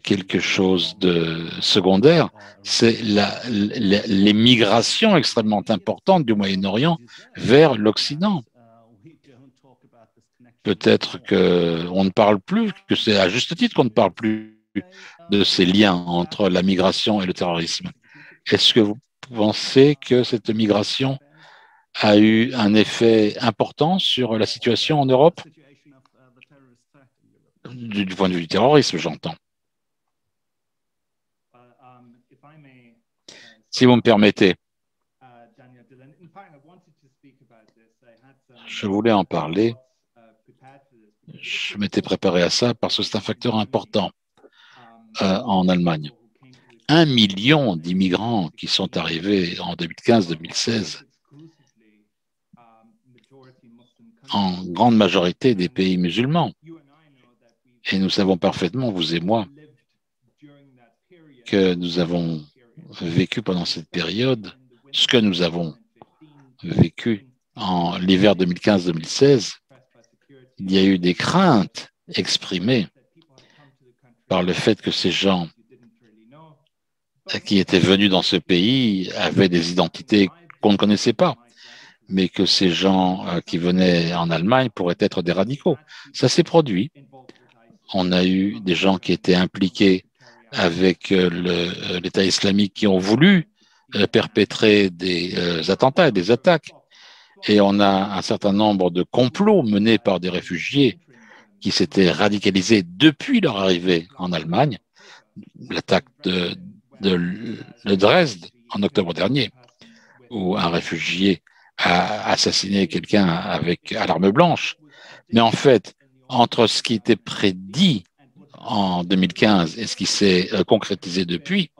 quelque chose de secondaire, c'est les migrations extrêmement importantes du Moyen-Orient vers l'Occident. Peut-être qu'on ne parle plus, que c'est à juste titre qu'on ne parle plus de ces liens entre la migration et le terrorisme. Est-ce que vous pensez que cette migration a eu un effet important sur la situation en Europe? Du point de vue du terrorisme, j'entends. Si vous me permettez, je voulais en parler. Je m'étais préparé à ça parce que c'est un facteur important en Allemagne. 1 million d'immigrants qui sont arrivés en 2015-2016, en grande majorité des pays musulmans. Et nous savons parfaitement, vous et moi, que nous avons vécu pendant cette période ce que nous avons vécu en l'hiver 2015-2016. Il y a eu des craintes exprimées par le fait que ces gens qui étaient venus dans ce pays avaient des identités qu'on ne connaissait pas, mais que ces gens qui venaient en Allemagne pourraient être des radicaux. Ça s'est produit. On a eu des gens qui étaient impliqués avec l'État islamique qui ont voulu perpétrer des attentats et des attaques. Et on a un certain nombre de complots menés par des réfugiés qui s'étaient radicalisés depuis leur arrivée en Allemagne. L'attaque de Dresde en octobre dernier, où un réfugié a assassiné quelqu'un à l'arme blanche. Mais en fait, entre ce qui était prédit en 2015 et ce qui s'est concrétisé depuis,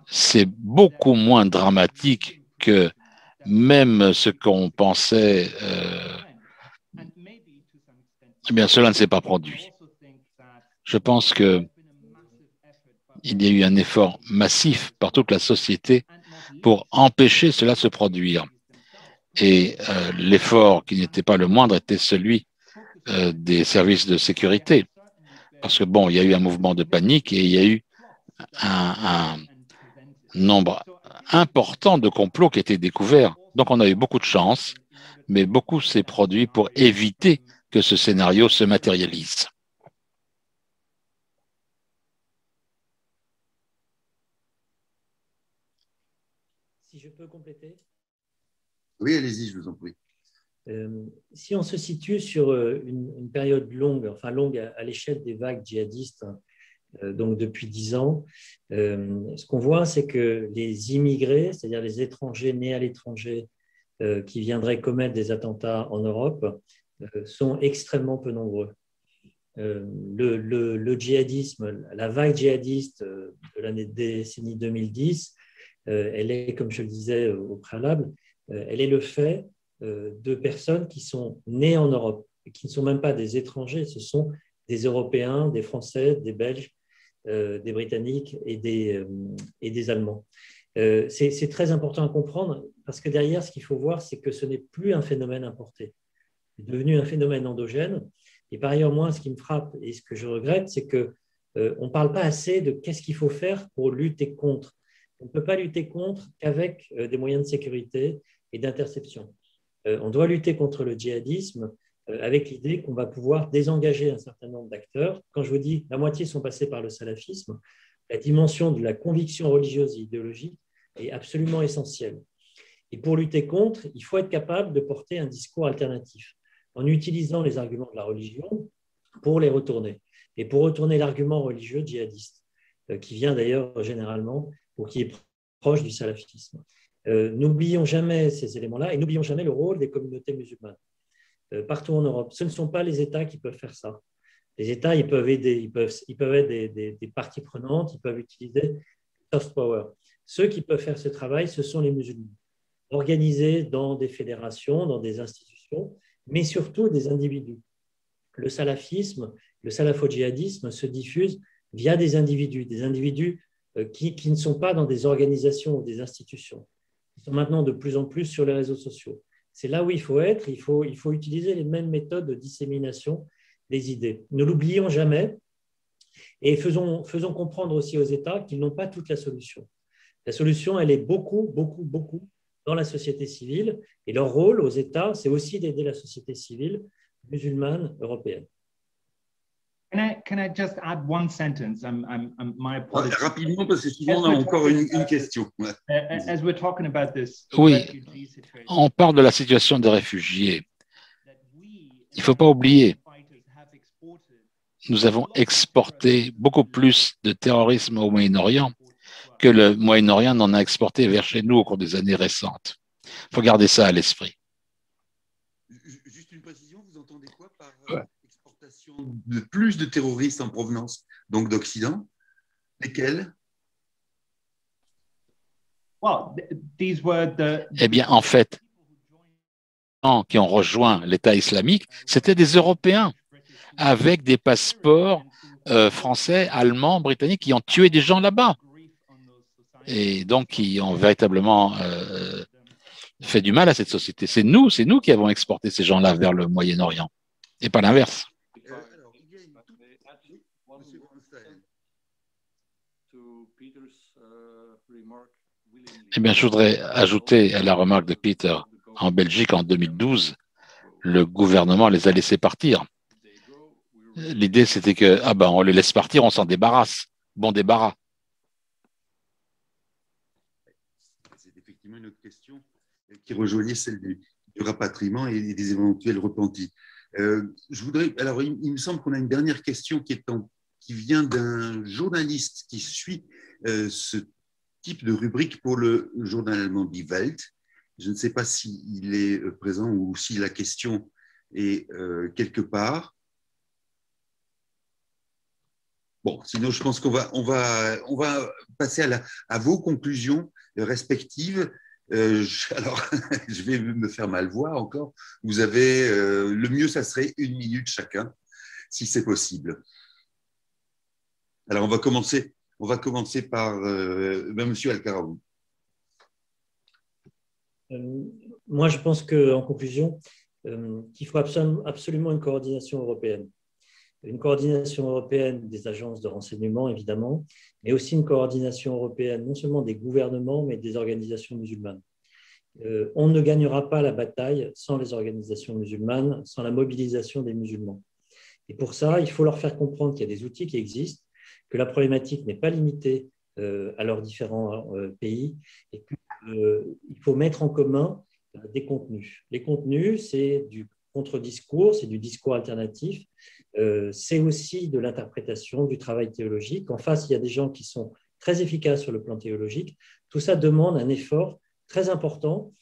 c'est beaucoup moins dramatique que même ce qu'on pensait. Eh bien, cela ne s'est pas produit. Je pense qu'il y a eu un effort massif par toute la société pour empêcher cela de se produire. Et l'effort qui n'était pas le moindre était celui des services de sécurité. Parce que, bon, il y a eu un mouvement de panique et il y a eu un nombre important de complots qui étaient découverts. Donc, on a eu beaucoup de chance, mais beaucoup s'est produit pour éviter que ce scénario se matérialise. Si je peux compléter. Oui, allez-y, je vous en prie. Si on se situe sur une période longue, enfin longue à l'échelle des vagues djihadistes, donc depuis 10 ans, ce qu'on voit, c'est que les immigrés, c'est-à-dire les étrangers nés à l'étranger qui viendraient commettre des attentats en Europe, sont extrêmement peu nombreux. Le djihadisme, la vague djihadiste de l'année décennie 2010, elle est, comme je le disais au préalable, elle est le fait de personnes qui sont nées en Europe, et qui ne sont même pas des étrangers, ce sont des Européens, des Français, des Belges, des Britanniques et des Allemands. C'est très important à comprendre parce que derrière, ce qu'il faut voir, c'est que ce n'est plus un phénomène importé. C'est devenu un phénomène endogène. Et par ailleurs, moi, ce qui me frappe et ce que je regrette, c'est qu'on ne parle pas assez de qu'est-ce qu'il faut faire pour lutter contre. On ne peut pas lutter contre qu'avec des moyens de sécurité et d'interception. On doit lutter contre le djihadisme avec l'idée qu'on va pouvoir désengager un certain nombre d'acteurs. Quand je vous dis la moitié sont passés par le salafisme, la dimension de la conviction religieuse et idéologique est absolument essentielle. Et pour lutter contre, il faut être capable de porter un discours alternatif en utilisant les arguments de la religion pour les retourner. Et pour retourner l'argument religieux djihadiste, qui vient d'ailleurs généralement ou qui est proche du salafisme. N'oublions jamais ces éléments-là et n'oublions jamais le rôle des communautés musulmanes partout en Europe. Ce ne sont pas les États qui peuvent faire ça. Les États, ils peuvent aider, ils peuvent être des parties prenantes, ils peuvent utiliser soft power. Ceux qui peuvent faire ce travail, ce sont les musulmans, organisés dans des fédérations, dans des institutions, mais surtout des individus. Le salafisme, le salafo-djihadisme se diffuse via des individus qui ne sont pas dans des organisations ou des institutions. Ils sont maintenant de plus en plus sur les réseaux sociaux. C'est là où il faut être, il faut utiliser les mêmes méthodes de dissémination des idées. Ne l'oublions jamais et faisons comprendre aussi aux États qu'ils n'ont pas toute la solution. La solution, elle est beaucoup dans la société civile et leur rôle aux États, c'est aussi d'aider la société civile musulmane européenne. Can I just add one sentence? My apologies. Rapidement, parce que souvent on a encore une question. As we're talking about this, oui, on parle de la situation des réfugiés. Il ne faut pas oublier, nous avons exporté beaucoup plus de terrorisme au Moyen-Orient que le Moyen-Orient n'en a exporté vers chez nous au cours des années récentes. Il faut garder ça à l'esprit. Juste une précision, vous entendez quoi par exportation de plus de terroristes en provenance donc d'Occident? Lesquels? Eh bien, en fait, les gens qui ont rejoint l'État islamique, c'était des Européens avec des passeports français, allemands, britanniques qui ont tué des gens là-bas et donc qui ont véritablement fait du mal à cette société. C'est nous qui avons exporté ces gens-là vers le Moyen-Orient et pas l'inverse. Eh bien, je voudrais ajouter à la remarque de Peter. En Belgique, en 2012, le gouvernement les a laissés partir. L'idée, c'était que, on les laisse partir, on s'en débarrasse. Bon débarras. C'est effectivement une autre question qui rejoignait celle du rapatriement et des éventuels repentis. Alors, il me semble qu'on a une dernière question qui vient d'un journaliste qui suit ce type de rubrique pour le journal allemand Die Welt. Je ne sais pas s'il est présent ou si la question Et quelque part, bon, sinon je pense qu'on va passer à vos conclusions respectives. Alors, je vais me faire mal voir encore. Vous avez, le mieux, ça serait 1 minute chacun, si c'est possible. Alors, on va commencer par Monsieur Al-Karaoui. Moi, je pense qu'en conclusion, qu'il faut absolument une coordination européenne. Une coordination européenne des agences de renseignement, évidemment, mais aussi une coordination européenne, non seulement des gouvernements, mais des organisations musulmanes. On ne gagnera pas la bataille sans les organisations musulmanes, sans la mobilisation des musulmans. Et pour ça, il faut leur faire comprendre qu'il y a des outils qui existent, que la problématique n'est pas limitée à leurs différents pays et qu'il faut mettre en commun des contenus. Les contenus, c'est du contre-discours, c'est du discours alternatif, c'est aussi de l'interprétation, du travail théologique. En face, il y a des gens qui sont très efficaces sur le plan théologique. Tout ça demande un effort très important.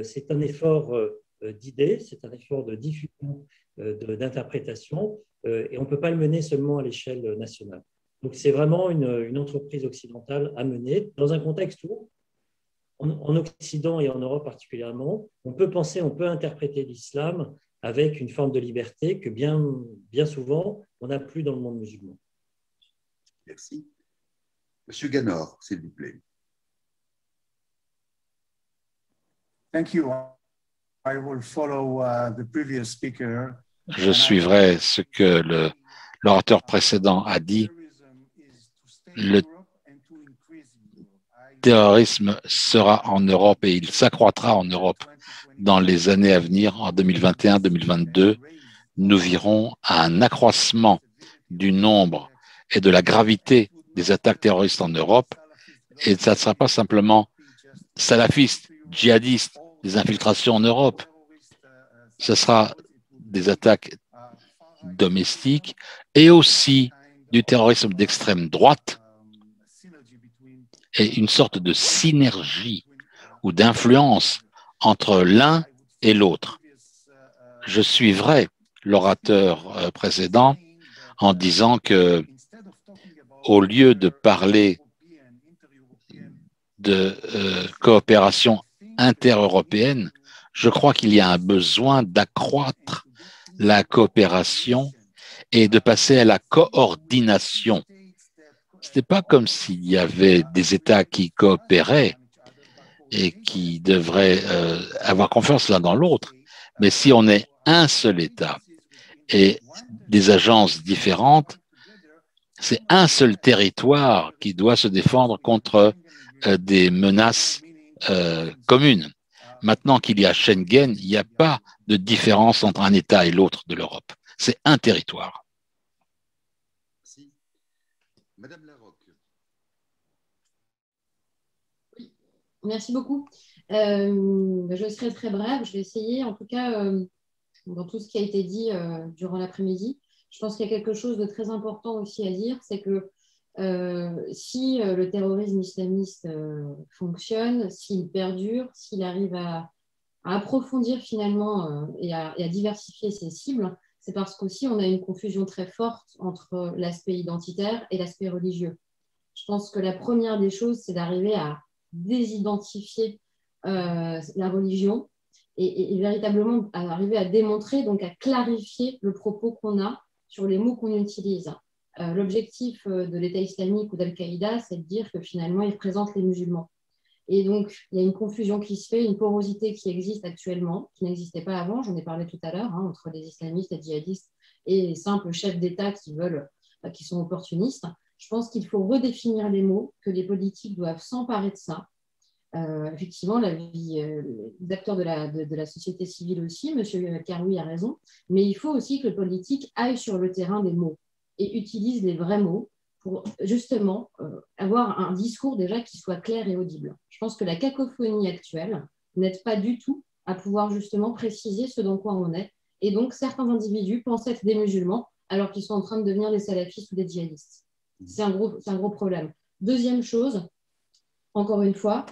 C'est un effort d'idées, c'est un effort de diffusion, d'interprétation, et on ne peut pas le mener seulement à l'échelle nationale. Donc, c'est vraiment une entreprise occidentale à mener dans un contexte où, en Occident et en Europe particulièrement, on peut penser, on peut interpréter l'islam avec une forme de liberté que bien souvent, on n'a plus dans le monde musulman. Merci. Monsieur Ganor, s'il vous plaît. Thank you. I will follow the previous speaker. Je suivrai ce que l'orateur précédent a dit. Le terrorisme sera en Europe et il s'accroîtra en Europe. Dans les années à venir, en 2021-2022, nous verrons un accroissement du nombre et de la gravité des attaques terroristes en Europe. Et ça ne sera pas simplement salafistes, djihadistes, des infiltrations en Europe. Ce sera des attaques domestiques et aussi du terrorisme d'extrême droite et une sorte de synergie ou d'influence entre l'un et l'autre. Je suivrai l'orateur précédent en disant que, au lieu de parler de coopération intereuropéenne, je crois qu'il y a un besoin d'accroître la coopération et de passer à la coordination. Ce n'était pas comme s'il y avait des États qui coopéraient et qui devraient avoir confiance l'un dans l'autre, mais si on est un seul État et des agences différentes, c'est un seul territoire qui doit se défendre contre des menaces communes. Maintenant qu'il y a Schengen, il n'y a pas de différence entre un État et l'autre de l'Europe. C'est un territoire. Merci. Madame Larocque. Oui, merci beaucoup. Je serai très brève. Je vais essayer, en tout cas, dans tout ce qui a été dit durant l'après-midi. Je pense qu'il y a quelque chose de très important aussi à dire, c'est que si le terrorisme islamiste fonctionne, s'il perdure, s'il arrive à approfondir finalement et à diversifier ses cibles, c'est parce qu'aussi on a une confusion très forte entre l'aspect identitaire et l'aspect religieux. Je pense que la première des choses, c'est d'arriver à désidentifier la religion et véritablement à arriver à démontrer, donc à clarifier le propos qu'on a sur les mots qu'on utilise. L'objectif de l'État islamique ou d'Al-Qaïda, c'est de dire que finalement, ils représentent les musulmans. Et donc, il y a une confusion qui se fait, une porosité qui existe actuellement, qui n'existait pas avant, j'en ai parlé tout à l'heure, entre les islamistes, les djihadistes et les simples chefs d'État qui sont opportunistes. Je pense qu'il faut redéfinir les mots, que les politiques doivent s'emparer de ça. Effectivement, les acteurs de la société civile aussi, M. Karoui a raison, mais il faut aussi que le politique aille sur le terrain des mots et utilise les vrais mots pour justement avoir un discours déjà qui soit clair et audible. Je pense que la cacophonie actuelle n'aide pas du tout à pouvoir justement préciser ce dans quoi on est. Et donc, certains individus pensent être des musulmans alors qu'ils sont en train de devenir des salafistes ou des djihadistes. C'est un gros problème. Deuxième chose, encore une fois,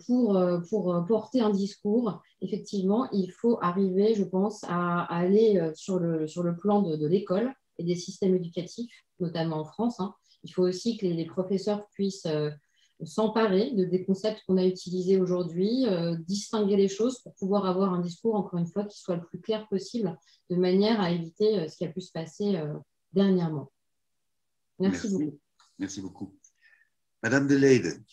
pour porter un discours, effectivement, il faut arriver, je pense, à aller sur le plan de l'école et des systèmes éducatifs, notamment en France. Hein. Il faut aussi que les professeurs puissent s'emparer des concepts qu'on a utilisés aujourd'hui, distinguer les choses pour pouvoir avoir un discours, encore une fois, qui soit le plus clair possible, de manière à éviter ce qui a pu se passer dernièrement. Merci beaucoup. Merci beaucoup. Madame de Leyden.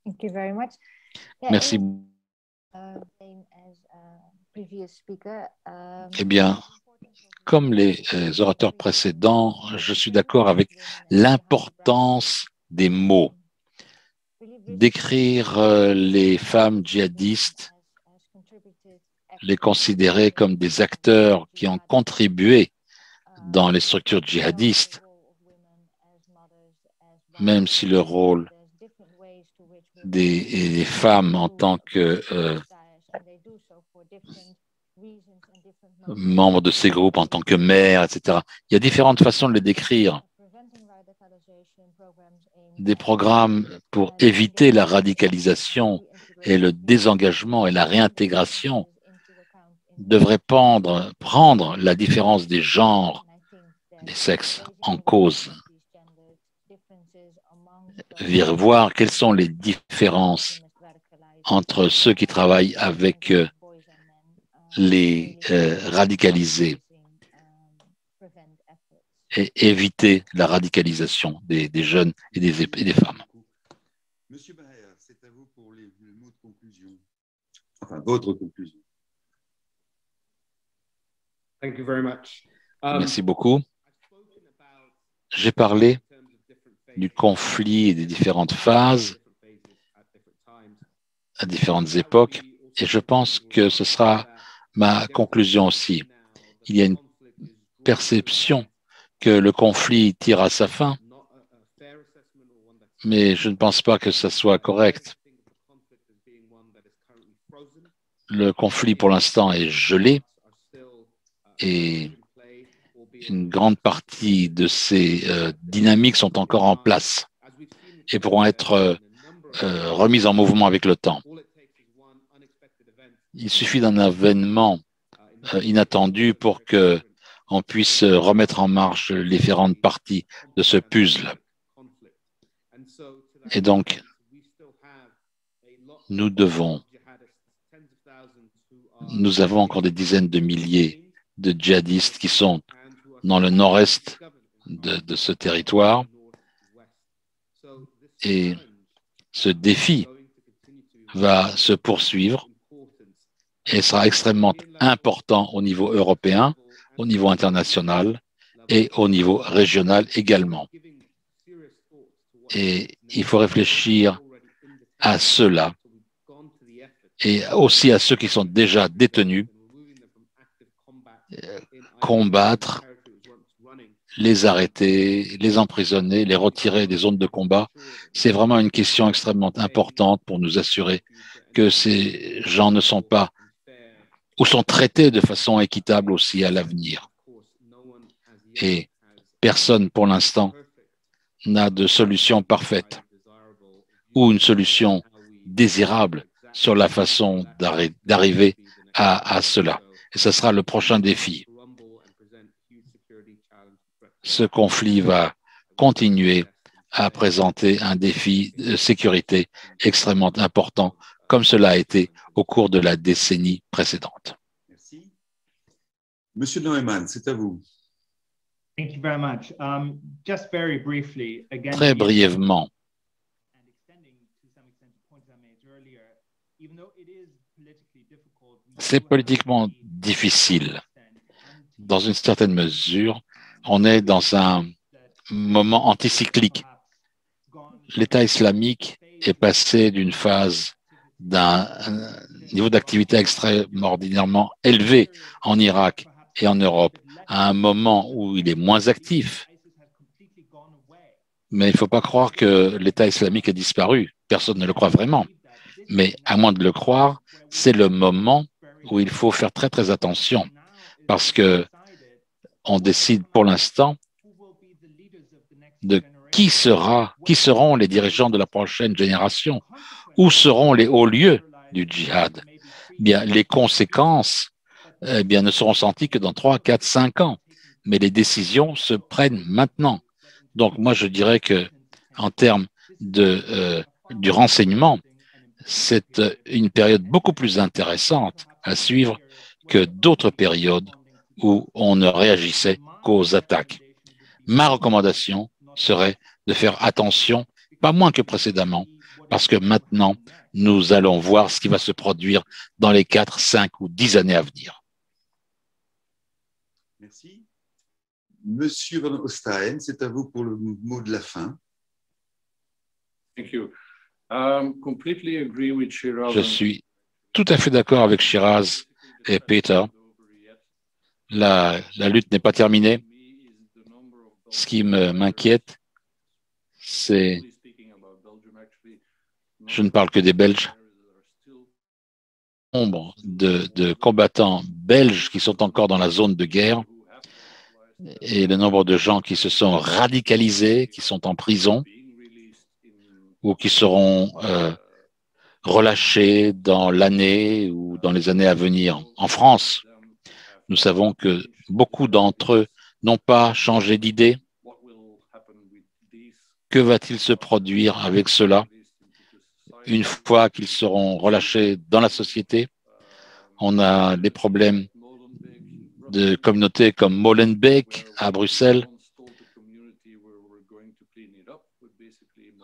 Thank you very much. Merci. Eh bien, comme les orateurs précédents, je suis d'accord avec l'importance des mots. Décrire les femmes djihadistes, les considérer comme des acteurs qui ont contribué dans les structures djihadistes, même si le rôle des femmes en tant que membres de ces groupes, en tant que mères, etc. Il y a différentes façons de les décrire. Des programmes pour éviter la radicalisation et le désengagement et la réintégration devraient prendre la différence des genres, des sexes en cause, voir quelles sont les différences entre ceux qui travaillent avec les radicalisés et éviter la radicalisation des jeunes et des femmes. Monsieur Baher, c'est à vous pour les mots de conclusion. Enfin, votre conclusion. Thank you very much. Merci beaucoup. J'ai parlé du conflit et des différentes phases à différentes époques, et je pense que ce sera ma conclusion aussi. Il y a une perception que le conflit tire à sa fin, mais je ne pense pas que ce soit correct. Le conflit, pour l'instant, est gelé et une grande partie de ces dynamiques sont encore en place et pourront être remises en mouvement avec le temps. Il suffit d'un événement inattendu pour qu'on puisse remettre en marche les différentes parties de ce puzzle. Et donc, nous avons encore des dizaines de milliers de djihadistes qui sont dans le nord-est de ce territoire. Et ce défi va se poursuivre et sera extrêmement important au niveau européen, au niveau international et au niveau régional également. Et il faut réfléchir à cela et aussi à ceux qui sont déjà détenus, combattre, les arrêter, les emprisonner, les retirer des zones de combat. C'est vraiment une question extrêmement importante pour nous assurer que ces gens ne sont pas ou sont traités de façon équitable aussi à l'avenir. Et personne pour l'instant n'a de solution parfaite ou une solution désirable sur la façon d'arriver à cela. Et ce sera le prochain défi. Ce conflit va continuer à présenter un défi de sécurité extrêmement important, comme cela a été au cours de la décennie précédente. Merci. Monsieur Neumann, c'est à vous. Thank you very much. Just very briefly, again, Très brièvement, c'est politiquement difficile. Dans une certaine mesure, on est dans un moment anticyclique. L'État islamique est passé d'une phase d'un niveau d'activité extraordinairement élevé en Irak et en Europe à un moment où il est moins actif. Mais il ne faut pas croire que l'État islamique a disparu. Personne ne le croit vraiment. Mais à moins de le croire, c'est le moment où il faut faire très, très attention parce que on décide pour l'instant de qui seront les dirigeants de la prochaine génération? Où seront les hauts lieux du djihad? Bien, les conséquences ne seront senties que dans 3, 4, 5 ans. Mais les décisions se prennent maintenant. Donc, moi, je dirais que en termes du renseignement, c'est une période beaucoup plus intéressante à suivre que d'autres périodes où on ne réagissait qu'aux attaques. Ma recommandation serait de faire attention, pas moins que précédemment, parce que maintenant, nous allons voir ce qui va se produire dans les 4, 5 ou 10 années à venir. Merci. Monsieur Van Oostaen, c'est à vous pour le mot de la fin. Thank you. Completely agree with Shiraz. Je suis tout à fait d'accord avec Shiraz et Peter. La lutte n'est pas terminée. Ce qui m'inquiète, c'est, je ne parle que des Belges, le nombre de combattants belges qui sont encore dans la zone de guerre et le nombre de gens qui se sont radicalisés, qui sont en prison ou qui seront relâchés dans l'année ou dans les années à venir. En France, nous savons que beaucoup d'entre eux n'ont pas changé d'idée. Que va-t-il se produire avec cela une fois qu'ils seront relâchés dans la société? On a des problèmes de communautés comme Molenbeek à Bruxelles,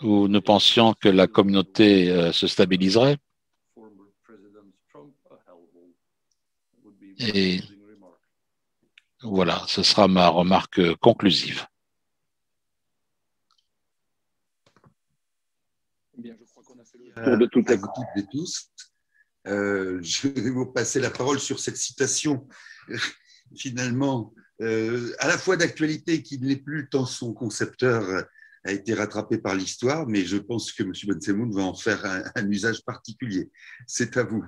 où nous pensions que la communauté se stabiliserait. Et voilà, ce sera ma remarque conclusive. De toutes et tous. Je vais vous passer la parole sur cette citation, finalement, à la fois d'actualité qui ne l'est plus tant son concepteur a été rattrapé par l'histoire, mais je pense que M. Bensemoun va en faire un usage particulier. C'est à vous.